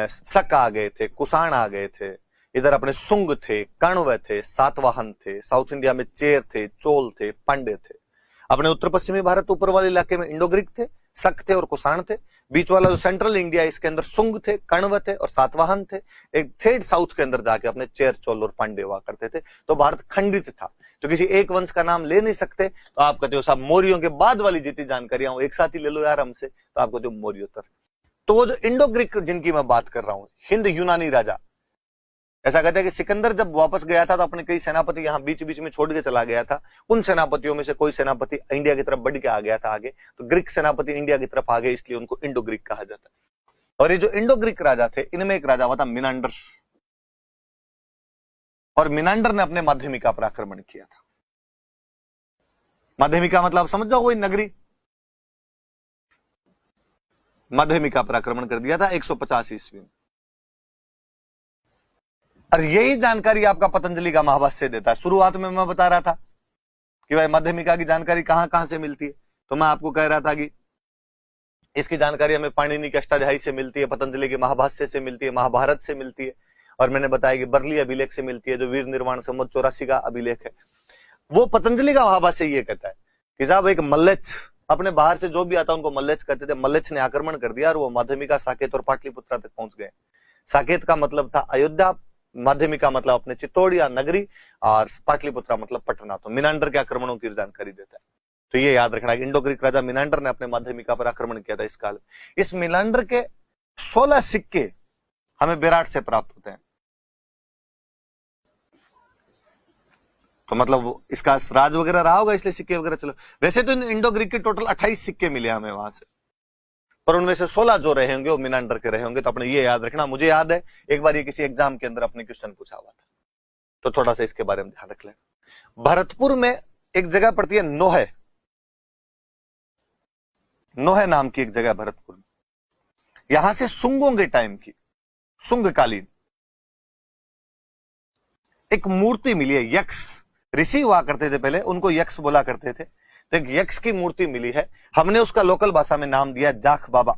[SPEAKER 1] शक आ गए थे, कुषाण आ गए थे, इधर अपने सुंग थे, कण्व थे, सातवाहन थे, साउथ इंडिया में चेर थे, चोल थे, पांड्य थे। अपने उत्तर पश्चिमी भारत ऊपर वाले इलाके में इंडो ग्रीक थे, शक थे और कुषाण थे। बीच वाला जो सेंट्रल इंडिया इसके अंदर सुंग थे, कण्व थे और सातवाहन थे। एक थेड साउथ के अंदर जाके अपने चेर, चोल और पांड्य हुआ करते थे। तो भारत खंडित था, तो किसी एक वंश का नाम ले नहीं सकते, तो आप कहते हो साहब मौर्यों के बाद वाली जितनी जानकारियां हो एक साथ ही ले लो यार हमसे, तो आप कहते हो मौर्योत्तर। तो वो जो इंडो ग्रीक जिनकी मैं बात कर रहा हूं, हिंद यूनानी राजा, ऐसा कहते हैं कि सिकंदर जब वापस गया था तो अपने कई सेनापति यहां बीच बीच में छोड़ के चला गया था। उन सेनापतियों में से कोई सेनापति इंडिया की तरफ बढ़ के आ गया था आगे, तो ग्रीक सेनापति इंडिया की तरफ आ गए, इसलिए उनको इंडो ग्रीक कहा जाता है। और ये जो इंडो ग्रीक राजा थे, इनमें एक राजा हुआ था मिनांडर, और मिनांडर ने अपने माध्यमिका पर आक्रमण किया था। माध्यमिका मतलब समझ जाओ, कोई नगरी, माध्यमिका पर आक्रमण कर दिया था 150 ईस्वी में। और यही जानकारी आपका पतंजलि का महाभाष्य देता है। शुरुआत में मैं बता रहा था कि भाई माध्यमिका की जानकारी कहां कहां से मिलती है, तो मैं आपको कह रहा था कि इसकी जानकारी हमें पाणिनि के अष्टाध्यायी से मिलती है, पतंजलि के महाभाष्य से मिलती है, महाभारत से मिलती है, और मैंने बताया कि बरली अभिलेख से मिलती है, जो वीर निर्वाण संवत 84 का अभिलेख है। वो पतंजलि का महाभाष्य ये कहता है कि साहब एक मल्लेच्छ, अपने बाहर से जो भी आता उनको मल्लेच्छ कहते थे, मल्लेच्छ ने आक्रमण कर दिया और वो माध्यमिका, साकेत और पाटलिपुत्रा तक पहुंच गए। साकेत का मतलब था अयोध्या, माध्यमिका मतलब अपने चित्तौड़ नगरी, और पाटलिपुत्रा मतलब पटना। तो मिनांडर के आक्रमणों की जानकारी देता है। तो ये याद रखना कि इंडो ग्रीक राजा मिनांडर ने अपने माध्यमिका पर आक्रमण किया था इस काल में। इस मिनांडर के 16 सिक्के हमें बेराट से प्राप्त होते हैं। तो मतलब इसका राज वगैरह रहा होगा, इसलिए सिक्के वगैरह चलो। वैसे तो इंडो ग्रीक के टोटल 28 सिक्के मिले हमें वहां से, पर उनमें से 16 जो रहे होंगे वो मिनांडर के रहे होंगे। तो अपने ये याद रखना। मुझे याद है एक बार ये किसी एग्जाम के अंदर अपने क्वेश्चन पूछा हुआ था, तो थोड़ा सा इसके बारे में ध्यान रख लेना। भरतपुर में एक जगह पड़ती है नोहे, नोहे नाम की एक जगह भरतपुर में। यहां से सुंगों के टाइम की, सुंगकालीन एक मूर्ति मिली है। यक्ष ऋषि हुआ करते थे पहले, उनको यक्ष बोला करते थे। तो एक यक्ष की मूर्ति मिली है, हमने उसका लोकल भाषा में नाम दिया जाख बाबा।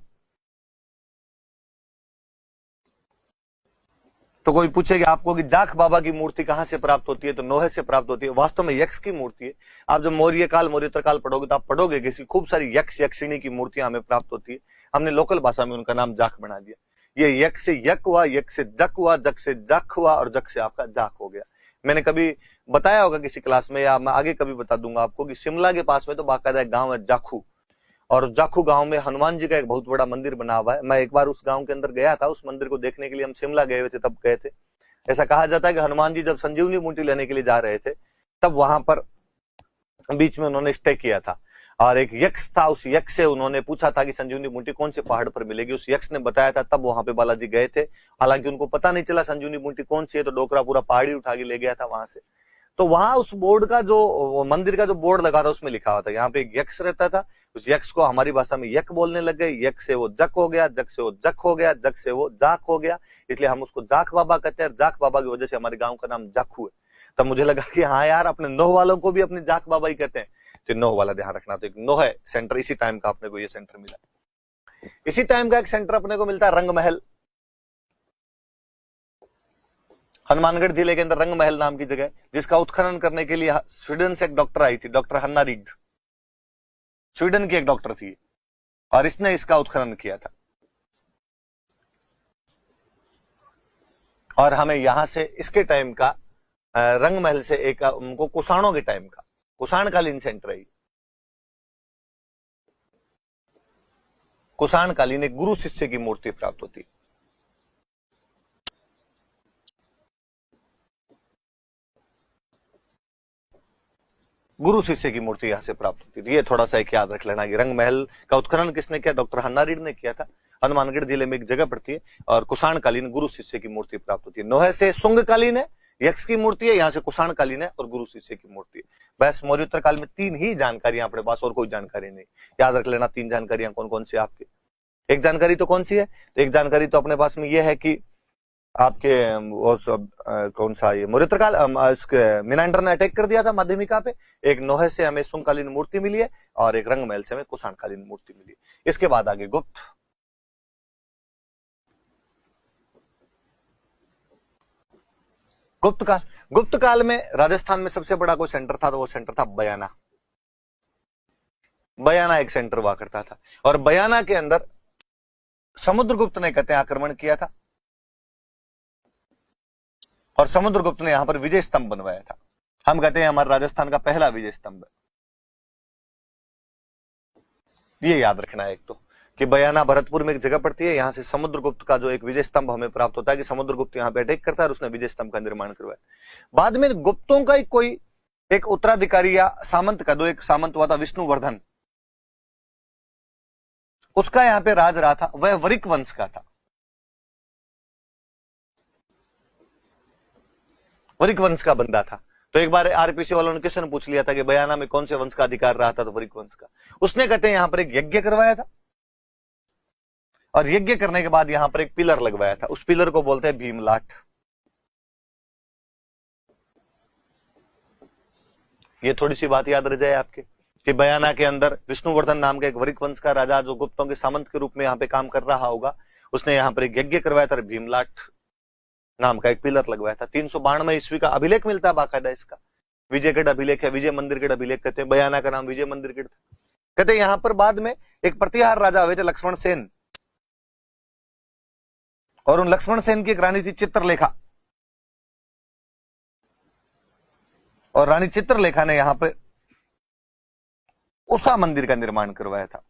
[SPEAKER 1] तो कोई पूछेगा आपको कि जाख बाबा की मूर्ति कहां से प्राप्त होती है, तो नोहे से प्राप्त होती है। वास्तव में यक्ष की मूर्ति है। आप जब मौर्य काल, मौर्योत्तर काल पढ़ोगे तो आप पढ़ोगे कि खूब सारी यक्ष, यक्षिणी की मूर्तियां हमें प्राप्त होती है। हमने लोकल भाषा में उनका नाम जाख बना दिया। ये यक्ष से यक हुआ, यक से जक हुआ, जक से जक हुआ, और जक से आपका जाख हो गया। मैंने कभी बताया होगा किसी क्लास में, या मैं आगे कभी बता दूंगा आपको कि शिमला के पास में तो बाकायदा एक गांव है जाखू, और जाखू गांव में हनुमान जी का एक बहुत बड़ा मंदिर बना हुआ है। मैं एक बार उस गांव के अंदर गया था, उस मंदिर को देखने के लिए हम शिमला गए हुए थे, तब गए थे। ऐसा कहा जाता है कि हनुमान जी जब संजीवनी बूटी लेने के लिए जा रहे थे, तब वहां पर बीच में उन्होंने स्टे किया था, और एक यक्ष था। उस यक्ष से उन्होंने पूछा था कि संजीवनी बूटी कौन से पहाड़ पर मिलेगी, उस यक्ष ने बताया था, तब वहां पे बालाजी गए थे। हालांकि उनको पता नहीं चला संजीवनी बूटी कौन सी है, तो डोकरा पूरा पहाड़ी उठा के ले गया था वहां से। तो वहां उस बोर्ड का जो मंदिर का जो बोर्ड लगा था उसमें लिखा हुआ था यहाँ पे एक यक्ष रहता था। उस यक्ष को हमारी भाषा में यक बोलने लग गए, यक से वो जक हो गया, जक से वो जक हो गया, जक से वो जाक हो गया, इसलिए हम उसको जाक बाबा कहते हैं। जाक बाबा की वजह से हमारे गांव का नाम जाखू है। तब मुझे लगा कि हाँ यार, अपने नोह वालों को भी अपने जाक बाबा ही कहते हैं, तो नोह वाला ध्यान रखना। तो एक नोह है सेंटर, इसी टाइम का अपने को ये सेंटर मिला। इसी टाइम का एक सेंटर अपने को मिलता है रंग महल। हनुमानगढ़ जिले के अंदर रंग महल नाम की जगह, जिसका उत्खनन करने के लिए स्वीडन से एक डॉक्टर आई थी, डॉक्टर हन्ना रीड, स्वीडन की एक डॉक्टर थी, और इसने इसका उत्खनन किया था। और हमें यहां से इसके टाइम का रंग महल से एक उनको कुषाणों के टाइम का, कुषाणकालीन सेंटर है। कुषाणकालीन एक गुरु शिष्य की मूर्ति प्राप्त होती है। गुरु शिष्य की मूर्ति यहां से प्राप्त होती थी। ये थोड़ा सा एक याद रख लेना कि रंग महल का उत्खनन किसने किया, डॉक्टर हन्ना रीड ने किया था। हनुमानगढ़ जिले में एक जगह पड़ती है, और कुषाणकालीन गुरु शिष्य की मूर्ति प्राप्त होती है। नोहे से सुंगकालीन है, यक्ष की मूर्ति है, यहाँ से कुषाण कालीन है और गुरु शिष्य की मूर्ति है। बस मौर्योत्तर काल में 3 ही जानकारियां अपने पास, और कोई जानकारी नहीं। याद रख लेना 3 जानकारियां कौन कौन सी आपके। एक जानकारी तो कौन सी है, तो एक जानकारी तो अपने पास में यह है कि आपके वो सब कौन सा ये मौर्योत्तर काल मिनांडर ने अटैक कर दिया था माध्यमिका पे। एक नोहे से हमें सुंगकालीन मूर्ति मिली है और एक रंगमहल से हमें कुषाणकालीन मूर्ति मिली है। इसके बाद आगे गुप्त काल। गुप्त काल में राजस्थान में सबसे बड़ा कोई सेंटर था तो वो सेंटर था बयाना। बयाना एक सेंटर हुआ करता था और बयाना के अंदर समुद्रगुप्त ने कहते हैं आक्रमण किया था और समुद्रगुप्त ने यहां पर विजय स्तंभ बनवाया था। हम कहते हैं हमारे राजस्थान का पहला विजय स्तंभ है। ये याद रखना है एक तो कि बयाना भरतपुर में एक जगह पड़ती है, यहां से समुद्रगुप्त का जो एक विजय स्तंभ हमें प्राप्त होता है कि समुद्रगुप्त यहां पे अटैक करता है और उसने विजय स्तंभ का निर्माण करवाया। बाद में गुप्तों का कोई एक उत्तराधिकारी या सामंत का, दो एक सामंत हुआ था विष्णुवर्धन, उसका यहां पे राज रहा था, वह वरिक वंश का था। वरिक वंश का बंदा था। तो एक बार आरपीसी वालों ने किसी ने पूछ लिया था कि बयाना में कौन से वंश का अधिकार रहा था, तो वरिक वंश का। उसने कहते हैं यहां पर एक यज्ञ करवाया था और यज्ञ करने के बाद यहां पर एक पिलर लगवाया था। उस पिलर को बोलते हैं भीमलाट। ये थोड़ी सी बात याद रह जाए आपके कि बयाना के अंदर विष्णुवर्धन नाम का एक वरिक वंश का राजा जो गुप्तों के सामंत के रूप में यहां पे काम कर रहा होगा, उसने यहां पर एक यज्ञ करवाया था और भीमलाट नाम का एक पिलर लगवाया था। 392 ईस्वी का अभिलेख मिलता है बाकायदा इसका, विजयगढ़ अभिलेख है, विजय मंदिर गढ़ अभिलेख कहते हैं। बयाना का नाम विजय मंदिर गढ़ था। कहते हैं यहां पर बाद में एक प्रतिहार राजा हुए थे लक्ष्मण सेन, और उन लक्ष्मण सेन की एक रानी थी चित्रलेखा, और रानी चित्रलेखा ने यहां पे उषा मंदिर का निर्माण करवाया था।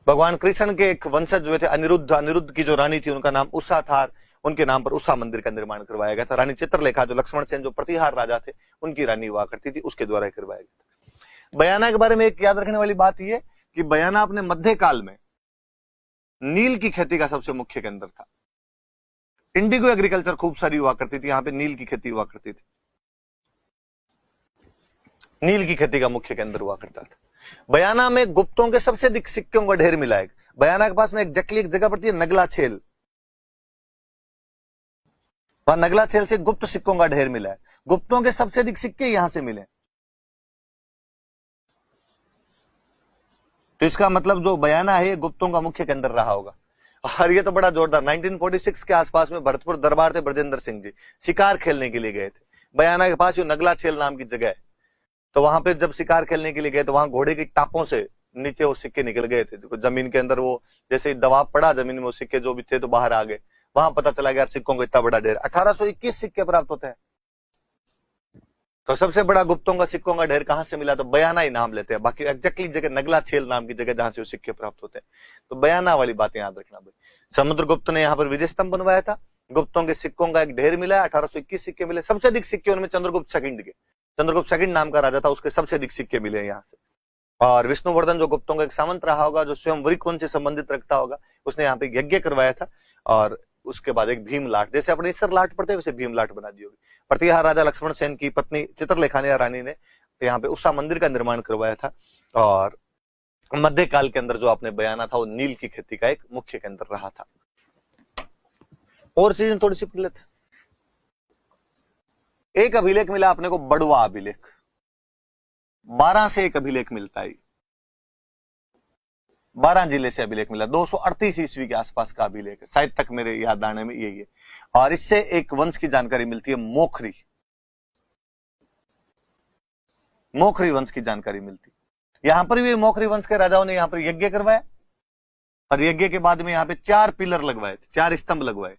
[SPEAKER 1] भगवान कृष्ण के एक वंशज हुए थे अनिरुद्ध, अनिरुद्ध की जो रानी थी उनका नाम उषा था, उनके नाम पर उषा मंदिर का निर्माण करवाया गया था। रानी चित्रलेखा जो लक्ष्मण सेन जो प्रतिहार राजा थे उनकी रानी हुआ करती थी, उसके द्वारा करवाया गया था। बयाना के बारे में एक याद रखने वाली बात यह कि बयाना अपने मध्य काल में नील की खेती का सबसे मुख्य केंद्र था। इंडिगो एग्रीकल्चर खूब सारी हुआ करती थी, यहां पे नील की खेती हुआ करती थी। नील की खेती का मुख्य केंद्र हुआ करता था। बयाना में गुप्तों के सबसे अधिक सिक्कों का ढेर मिला है। बयाना के पास में एक जकली एक जगह पड़ती है नगला छेल, वहां नगला छेल से गुप्त सिक्कों का ढेर मिला है। गुप्तों के सबसे अधिक सिक्के यहां से मिले। तो इसका मतलब जो बयाना है गुप्तों का मुख्य केंद्र रहा होगा। और ये तो बड़ा जोरदार 1946 के आसपास में भरतपुर दरबार थे ब्रजेंद्र सिंह जी, शिकार खेलने के लिए गए थे। बयाना के पास जो नगला छेल नाम की जगह है, तो वहां पे जब शिकार खेलने के लिए गए तो वहां घोड़े की टापों से नीचे वो सिक्के निकल गए थे। जमीन के अंदर वो जैसे दबाव पड़ा जमीन में, वो सिक्के जो भी थे तो बाहर आ गए। वहां पता चला गया सिक्कों को इतना बड़ा ढेर 1821 सिक्के प्राप्त होते हैं। तो सबसे बड़ा गुप्तों का सिक्कों का ढेर कहां से मिला, तो बयाना ही नाम लेते हैं। बाकी एग्जैक्टली जगह नगला छेल नाम की जगह जहां से वो सिक्के प्राप्त होते हैं। तो बयाना वाली बातें याद रखना भाई। समुद्रगुप्त ने यहाँ पर विजय स्तंभ बनवाया था, गुप्तों के सिक्कों का एक ढेर मिला है, 1821 सिक्के मिले। सबसे अधिक सिक्के उनमें चंद्रगुप्त सेकंड के, चंद्रगुप्त सेकंड नाम का राजा था, उसके सबसे अधिक सिक्के मिले यहाँ से। और विष्णुवर्धन जो गुप्तों का एक सामंत रहा होगा, जो स्वयं वरिक वंश से संबंधित रखता होगा, उसने यहाँ पे यज्ञ करवाया था। और उसके बाद एक भीमलाट, जैसे अपने ईसर लाट पड़ते वैसे भीमलाट बना दी होगी। प्रतिहार राजा लक्ष्मण सेन की पत्नी चित्रलेखा ने रानी ने यहाँ पे उषा मंदिर का निर्माण करवाया था। और मध्यकाल के अंदर जो आपने बयाना था वो नील की खेती का एक मुख्य केंद्र रहा था। और चीजें थोड़ी सी पढ़ लेते। एक अभिलेख मिला अपने को बड़वा अभिलेख, 12 से एक अभिलेख मिलता है। 12 जिले से अभिलेख मिला, 238 ईस्वी के आसपास का अभिलेख है, शायद तक मेरे याद आने में यही है। और इससे एक वंश की जानकारी मिलती है, मोखरी। मोखरी वंश की जानकारी मिलती है। यहां पर भी मोखरी वंश के राजाओं ने यहां पर यज्ञ करवाया और यज्ञ के बाद में यहां पे 4 पिलर लगवाए थे, 4 स्तंभ लगवाए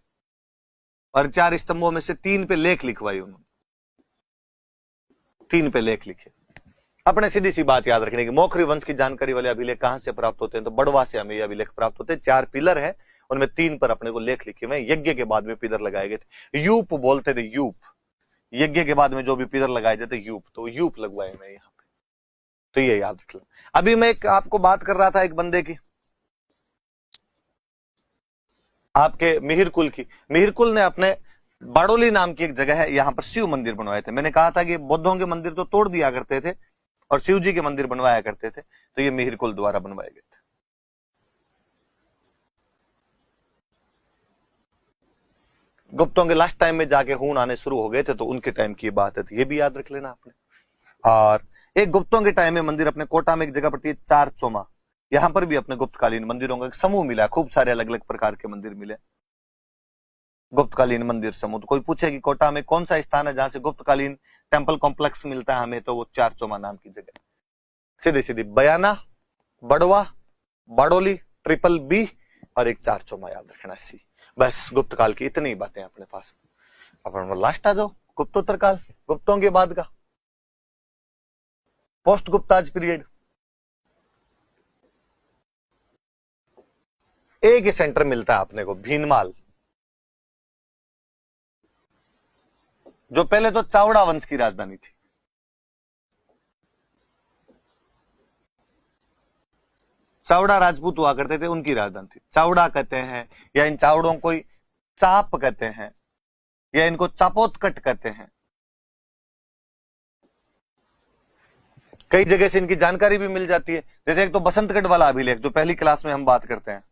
[SPEAKER 1] और 4 स्तंभों में से 3 पे लेख लिखवाए उन्होंने, 3 पे लेख लिखे। अपने सीधी सी बात याद रखने की, मोखरी वंश की जानकारी वाले अभिलेख कहां से प्राप्त होते हैं, तो बड़वा से हमें ये अभिलेख प्राप्त होते हैं। 4 पिलर है, उनमें 3 पर अपने को लेख लिखे हुए। यज्ञ के बाद में पिलर लगाए गए थे, यूप बोलते थे, यूप। यज्ञ के बाद में जो भी पिलर लगाए जाते यूप, तो यूप लगवाए मैं यहाँ पे, तो ये याद रख लो। अभी मैं आपको बात कर रहा था एक बंदे की, आपके मिहिर कुल की। मिहिर कुल ने अपने बाड़ोली नाम की एक जगह है, यहां पर शिव मंदिर बनवाए थे। मैंने कहा था कि बौद्धों के मंदिर तो तोड़ दिया करते थे और शिव जी के मंदिर बनवाया करते थे, तो ये मिहिर कुल द्वारा बनवाए गए थे। गुप्तों के लास्ट टाइम में जाके खून आने शुरू हो गए थे, तो उनके टाइम की बात है, तो ये भी याद रख लेना आपने। और एक गुप्तों के टाइम में मंदिर अपने कोटा में एक जगह पड़ती है चार चोमा, यहां पर भी अपने गुप्तकालीन मंदिरों का एक समूह मिला, खूब सारे अलग अलग प्रकार के मंदिर मिले, गुप्तकालीन मंदिर समूह। तो कोई पूछे कि कोटा में कौन सा स्थान है जहां से गुप्तकालीन टेम्पल कॉम्प्लेक्स मिलता है हमें, तो वो चार चोमा नाम की जगह। सीधी सीधी बयाना, बड़वा, बाड़ोली, ट्रिपल बी और एक चार चोमा याद रखना सी। बस गुप्त काल की इतनी बातें अपने पास। अपन लास्ट आ जाओ, गुप्तोत्तर काल, गुप्तों के बाद का पोस्ट गुप्ताज पीरियड। एक ही सेंटर मिलता है अपने को, भीनमाल, जो पहले तो चावड़ा वंश की राजधानी थी। चावड़ा राजपूत हुआ करते थे, उनकी राजधानी थी। चावड़ा कहते हैं, या इन चावड़ों को चाप कहते हैं, या इनको चापोतकट कहते हैं। कई जगह से इनकी जानकारी भी मिल जाती है, जैसे एक तो बसंतगढ़ वाला अभिलेख जो पहली क्लास में हम बात करते हैं,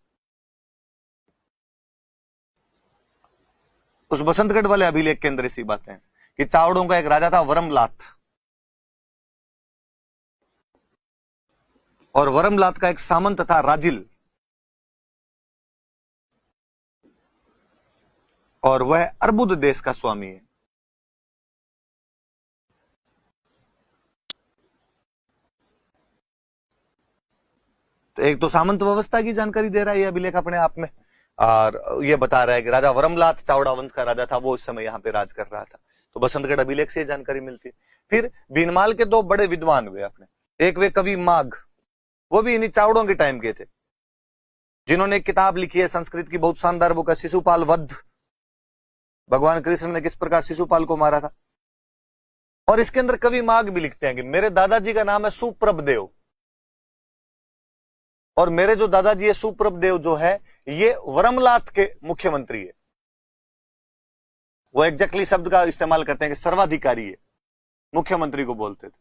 [SPEAKER 1] उस बसंतगढ़ वाले अभिलेख के अंदर ऐसी बातें हैं कि चावड़ों का एक राजा था वरमलात, और वरमलात का एक सामंत था राजिल, और वह अर्बुद देश का स्वामी है। तो एक तो सामंत व्यवस्था की जानकारी दे रहा है ये अभिलेख अपने आप में, और ये बता रहा है कि राजा वरमलात चावड़ा वंश का राजा था, वो इस समय यहाँ पे राज कर रहा था। तो बसंतगढ़ अभिलेख से जानकारी मिलती है। फिर भीनमाल के दो बड़े विद्वान हुए अपने, एक वे कवि माघ, वो भी इन्हीं चावड़ों के टाइम के थे, जिन्होंने एक किताब लिखी है संस्कृत की, बहुत शानदार बुक है, शिशुपाल वध, भगवान कृष्ण ने किस प्रकार शिशुपाल को मारा था। और इसके अंदर कवि माघ भी लिखते हैं कि मेरे दादाजी का नाम है सुप्रभदेव, और मेरे जो दादाजी है सुप्रभदेव जो है, ये वरमलात के मुख्यमंत्री है। वो एग्जैक्टली शब्द का इस्तेमाल करते हैं कि सर्वाधिकारी है, मुख्यमंत्री को बोलते थे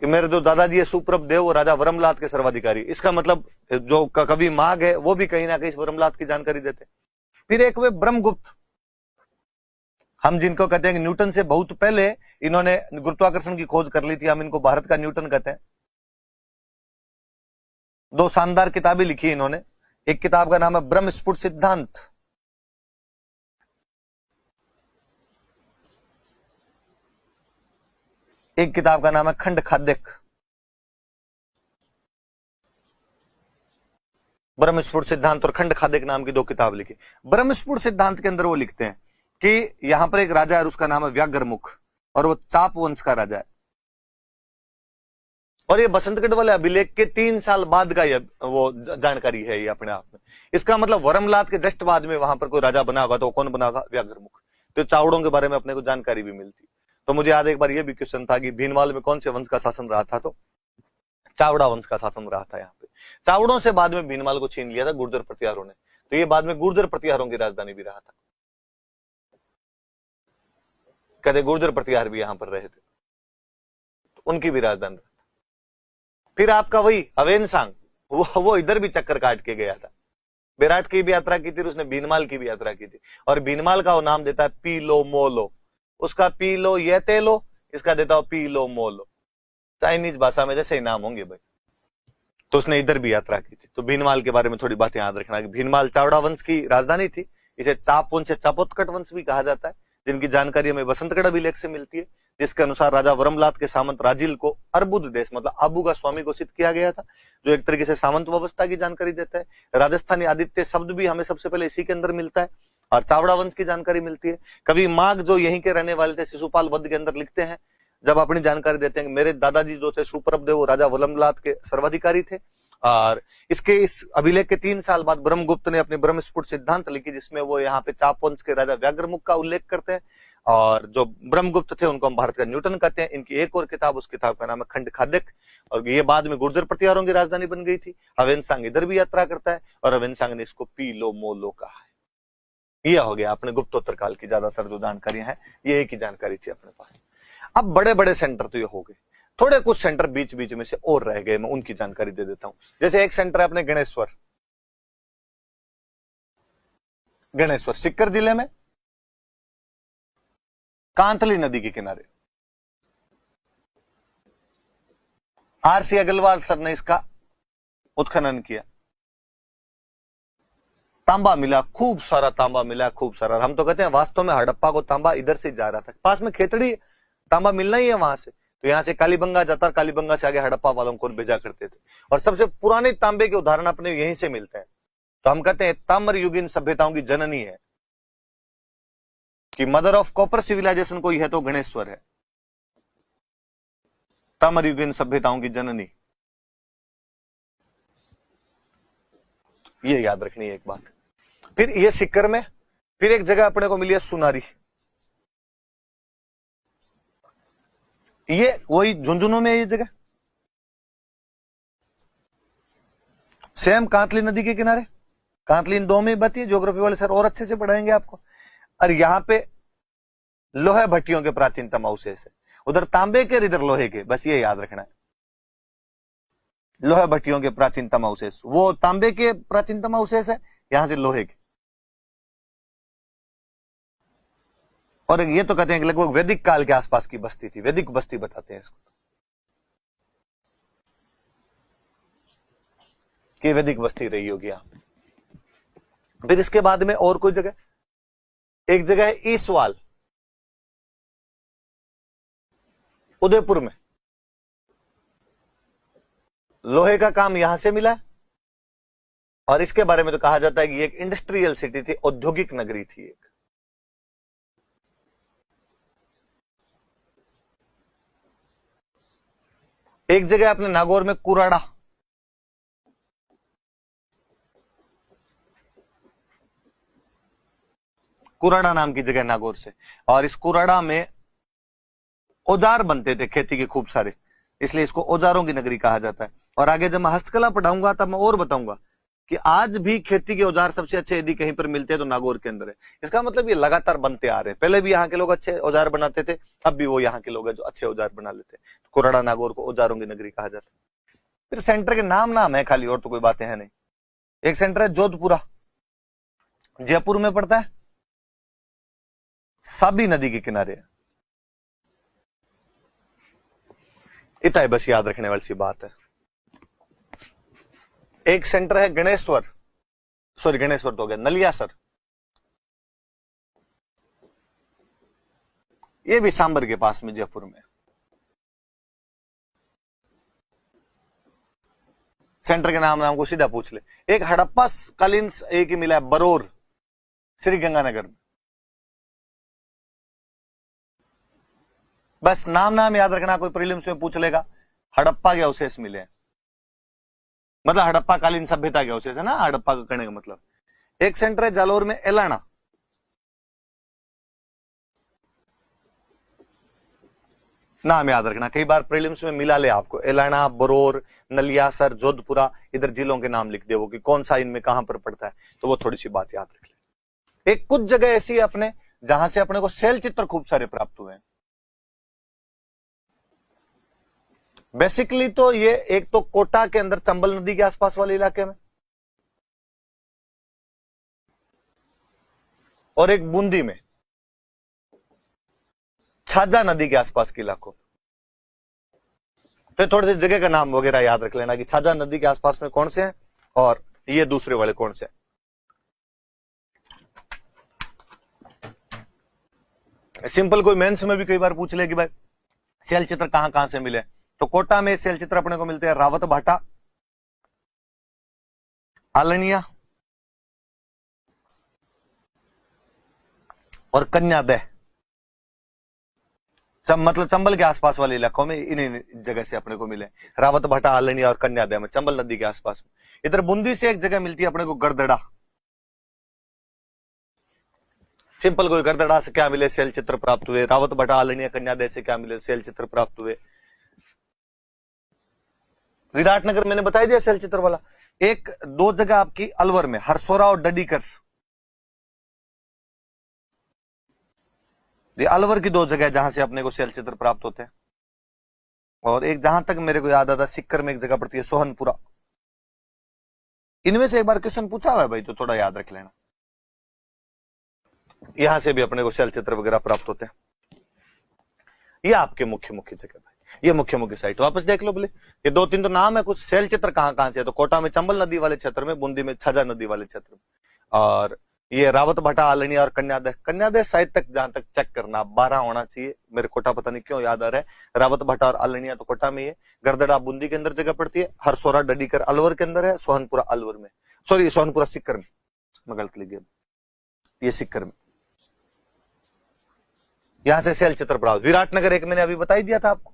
[SPEAKER 1] कि मेरे जो दादाजी है सुप्रभदेव और राजा वरमलात के सर्वाधिकारी। इसका मतलब जो कवि माघ है वो भी कहीं ना कहीं वरमलात की जानकारी देते। फिर एक वे ब्रह्मगुप्त, हम जिनको कहते हैं कि न्यूटन से बहुत पहले इन्होंने गुरुत्वाकर्षण की खोज कर ली थी, हम इनको भारत का न्यूटन कहते हैं। दो शानदार किताबें लिखी इन्होंने, एक किताब का नाम है ब्रह्म स्फुट सिद्धांत, एक किताब का नाम है खंड खाद्यक। ब्रह्मस्फुट सिद्धांत और खंड खाद्यक नाम की दो किताब लिखी। ब्रह्मस्फुट सिद्धांत के अंदर वो लिखते हैं कि यहां पर एक राजा है, उसका नाम है व्याघ्रमुख, और वो चाप वंश का राजा है। और ये बसंतगढ़ वाले अभिलेख के 3 साल बाद का वो जानकारी है ये अपने आप में। इसका मतलब वरमलात के जस्ट बाद में वहां पर कोई राजा बना होगा, तो कौन बना होगा? व्याघ्रमुख। तो चावड़ों के बारे में अपने को जानकारी भी मिलती। तो मुझे याद एक बार ये भी क्वेश्चन था कि भीनमाल में कौन से वंश का शासन रहा था, तो चावड़ा वंश का शासन रहा था यहाँ पे। चावड़ों से बाद में भीनमाल को छीन लिया था गुर्जर प्रतिहारों ने, तो ये बाद में गुर्जर प्रतिहारों की राजधानी भी रहा था। कहते गुर्जर प्रतिहार भी यहां पर रहे थे, तो उनकी भी राजधानी। फिर आपका वही अवेनसांग, वो इधर भी चक्कर काट के गया था, विराट की भी यात्रा की थी, उसने भीनमाल की भी यात्रा की थी। और भीनमाल का वो नाम देता है पीलो मोलो, उसका पीलो ये तेलो, इसका देता हो पीलो मोलो। चाइनीज भाषा में जैसे ही नाम होंगे भाई, तो उसने इधर भी यात्रा की थी। तो भीनमाल के बारे में थोड़ी बातें याद रखना कि भीनमाल चावड़ा वंश की राजधानी थी। इसे चाप वंश, चापोतकट वंश भी कहा जाता है, जिनकी जानकारी हमें बसंतगढ़ अभिलेख से मिलती है, जिसके अनुसार राजा वरमलात के सामंत राजिल को अर्बुद देश मतलब आबू का स्वामी घोषित किया गया था, जो एक तरीके से सामंत व्यवस्था की जानकारी देता है। राजस्थानी आदित्य शब्द भी हमें सबसे पहले इसी के अंदर मिलता है, और चावड़ा वंश की जानकारी मिलती है। कवि माघ जो यहीं के रहने वाले थे, शिशुपाल वध के अंदर लिखते हैं, जब अपनी जानकारी देते हैं कि मेरे दादाजी जो थे सुप्रभदेव वो राजा वरमलात के सर्वाधिकारी थे। और इस अभिलेख के 3 साल बाद ब्रह्मगुप्त ने अपने ब्रह्मस्फुट सिद्धांत लिखी, जिसमें वो यहाँ पे चाप वंश के राजा व्याघ्रमुख का उल्लेख करते हैं। और जो ब्रह्मगुप्त थे उनको हम भारत का न्यूटन कहते हैं। इनकी एक और किताब, उस किताब का नाम है खंड खाद्यक, और ये बाद में गुर्जर प्रतिहारों की राजधानी बन गई थी। हवेनसांग इधर भी यात्रा करता है और हवेनसांग ने इसको पीलो मोलो कहा है। यह हो गया अपने गुप्तोत्तर काल की ज्यादातर जो जानकारियां हैं, ये एक ही जानकारी थी अपने पास। अब बड़े बड़े सेंटर तो ये हो गए, थोड़े कुछ सेंटर बीच बीच में से और रह गए, मैं उनकी जानकारी दे देता हूं। जैसे एक सेंटर है अपने गणेश्वर, गणेश्वर सीकर जिले में, कांतली नदी के किनारे। आरसी अग्रवाल सर ने इसका उत्खनन किया, तांबा मिला, खूब सारा तांबा मिला, खूब सारा। हम तो कहते हैं वास्तव में हड़प्पा को तांबा इधर से जा रहा था, पास में खेतड़ी, तांबा मिलना ही है वहां से, तो यहां से कालीबंगा जाता, कालीबंगा से आगे हड़प्पा वालों को भेजा करते थे। और सबसे पुराने तांबे के उदाहरण अपने यहीं से मिलते हैं। तो हम कहते हैं ताम्र युगीन सभ्यताओं की जननी है, कि मदर ऑफ कॉपर सिविलाइजेशन कोई है तो गणेश्वर है, ताम्र युगीन सभ्यताओं की जननी। ये याद रखनी है एक बात। फिर ये सीकर में, फिर एक जगह अपने को मिली है सुनारी, ये वही झुंझुनू में है ये जगह, सेम कांतली नदी के किनारे। कांतली इन दो में बती है, ज्योग्राफी वाले सर और अच्छे से पढ़ाएंगे आपको। और यहां पे लोहे भट्टियों के प्राचीनतम अवशेष है, उधर तांबे के, इधर लोहे के, बस ये याद रखना है। लोहे भट्टियों के प्राचीनतम अवशेष, वो तांबे के प्राचीनतम अवशेष है, यहां से लोहे के। और ये तो कहते हैं कि लगभग वैदिक काल के आसपास की बस्ती थी, वैदिक बस्ती बताते हैं इसको, कि वैदिक बस्ती रही होगी यहां पे। फिर इसके बाद में और कोई जगह, एक जगह है ईसवाल, उदयपुर में, लोहे का काम यहां से मिला। और इसके बारे में तो कहा जाता है कि एक इंडस्ट्रियल सिटी थी, औद्योगिक नगरी थी एक। एक जगह अपने नागौर में कुराड़ा, कुराड़ा नाम की जगह नागौर से, और इस कुराड़ा में औजार बनते थे खेती के खूब सारे, इसलिए इसको औजारों की नगरी कहा जाता है। और आगे जब मैं हस्तकला पढ़ाऊंगा तब मैं और बताऊंगा कि आज भी खेती के औजार सबसे अच्छे यदि कहीं पर मिलते हैं तो नागौर के अंदर है। इसका मतलब ये लगातार बनते आ रहे हैं, पहले भी यहाँ के लोग अच्छे औजार बनाते थे, अब भी वो यहाँ के लोग हैं जो अच्छे औजार बना लेते हैं। तो कुराड़ा नागौर को औजारों की नगरी कहा जाता है। फिर सेंटर के नाम है खाली, और तो कोई बातें हैं नहीं। एक सेंटर है जोधपुरा, जयपुर में पड़ता है, साबी नदी के किनारे है। इतना बस याद रखने वाली सी बात है। एक सेंटर है गणेश्वर, सॉरी गणेश्वर तो हो गया, नलियासर, ये भी सांबर के पास में जयपुर में। सेंटर के नाम को सीधा पूछ ले। एक हड़प्पा कालीन एक ही मिला है बरोर, श्री गंगानगर में। बस नाम याद रखना, कोई प्रीलिम्स में पूछ लेगा। हड़प्पा के अवशेष मिले हैं, मतलब हड़प्पा कालीन सभ्यता के अवशेष है ना, हड़प्पा का कहने का मतलब। एक सेंटर है जालोर में एलाना, नाम याद रखना, कई बार प्रीलिम्स में मिला ले आपको। एलाना, बरोर, नलियासर, जोधपुरा, इधर जिलों के नाम लिख दे वो कि कौन सा इनमें कहां पर पड़ता है, तो वो थोड़ी सी बात याद रख ले। एक कुछ जगह ऐसी है अपने जहां से अपने को शैल चित्र खूब सारे प्राप्त हुए हैं। बेसिकली तो ये एक तो कोटा के अंदर चंबल नदी के आसपास वाले इलाके में, और एक बूंदी में छाजा नदी के आसपास के इलाकों। तो थोड़े से जगह का नाम वगैरह याद रख लेना कि छाजा नदी के आसपास में कौन से हैं और ये दूसरे वाले कौन से हैं। सिंपल कोई मेंस में भी कई बार पूछ ले कि भाई शैल चित्र कहां कहां से मिले, तो कोटा में शैल चित्र अपने को मिलते हैं रावत भाटा, आलनिया और कन्यादह। मतलब चंबल के आसपास वाले इलाकों में इन्हीं जगह से अपने को मिले, रावत भाटा, आलनिया और कन्यादह में, चंबल नदी के आसपास में। इधर बूंदी से एक जगह मिलती है अपने को गड़दड़ा, सिंपल कोई गरदड़ा से क्या मिले, शैल चित्र प्राप्त हुए। रावत भटा आलनिया कन्यादय से क्या मिले, शैल चित्र प्राप्त हुए। विराटनगर मैंने बता दिया शैल चित्र वाला। एक दो जगह आपकी अलवर में हरसोरा और डडीकर, ये अलवर की दो जगह जहां से अपने को शैल चित्र प्राप्त होते हैं। और एक जहां तक मेरे को याद आता सिक्कर में एक जगह पड़ती है सोहनपुरा। इनमें से एक बार क्वेश्चन पूछा हुआ है भाई, तो थोड़ा याद रख लेना। यहां से भी अपने को शैल चित्र वगैरह प्राप्त होते हैं। ये आपके मुख्य मुख्य जगह भाई, ये मुख्य मुख्य साइट वापस देख लो बोले। ये दो तीन तो नाम है, कुछ शैल चित्र कहां कहां से है। तो कोटा में चंबल नदी वाले क्षेत्र में, बूंदी में छजा नदी वाले क्षेत्र में, और ये रावत भटा आलनिया और कन्यादय। कन्यादय साइड तक जहां तक चेक करना 12 होना चाहिए। मेरे कोटा पता नहीं क्यों याद आ रहा है। रावत भटा और आलनिया तो कोटा में ही है। गरदड़ा बूंदी के अंदर जगह पड़ती है। हरसोरा डडीकर अलवर के अंदर है। सोहनपुरा अलवर में, सॉरी सोहनपुरा सिक्कर में, मैं गलत लिख गया, ये सिक्कर में। यहां से शैल चित्र प्राप्त। विराटनगर एक मैंने अभी बता ही दिया था आपको,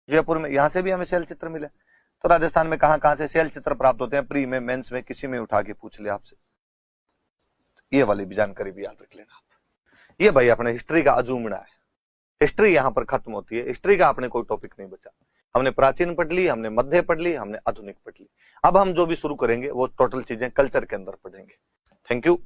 [SPEAKER 1] जयपुर में, यहां से भी हमें शैल चित्र मिले। तो राजस्थान में कहां कहां से शैल चित्र प्राप्त होते हैं, प्री में, मेंस में, किसी में उठा के पूछ लिया आपसे, ये वाली भी जानकारी भी याद रख लेना आप। ये भाई अपने हिस्ट्री का अजूमड़ा है। हिस्ट्री यहां पर खत्म होती है। हिस्ट्री का अपने कोई टॉपिक नहीं बचा। हमने प्राचीन पढ़ ली, हमने मध्य पढ़ ली, हमने आधुनिक पढ़ ली। अब हम जो भी शुरू करेंगे वो टोटल चीजें कल्चर के अंदर पढ़ेंगे। Thank you.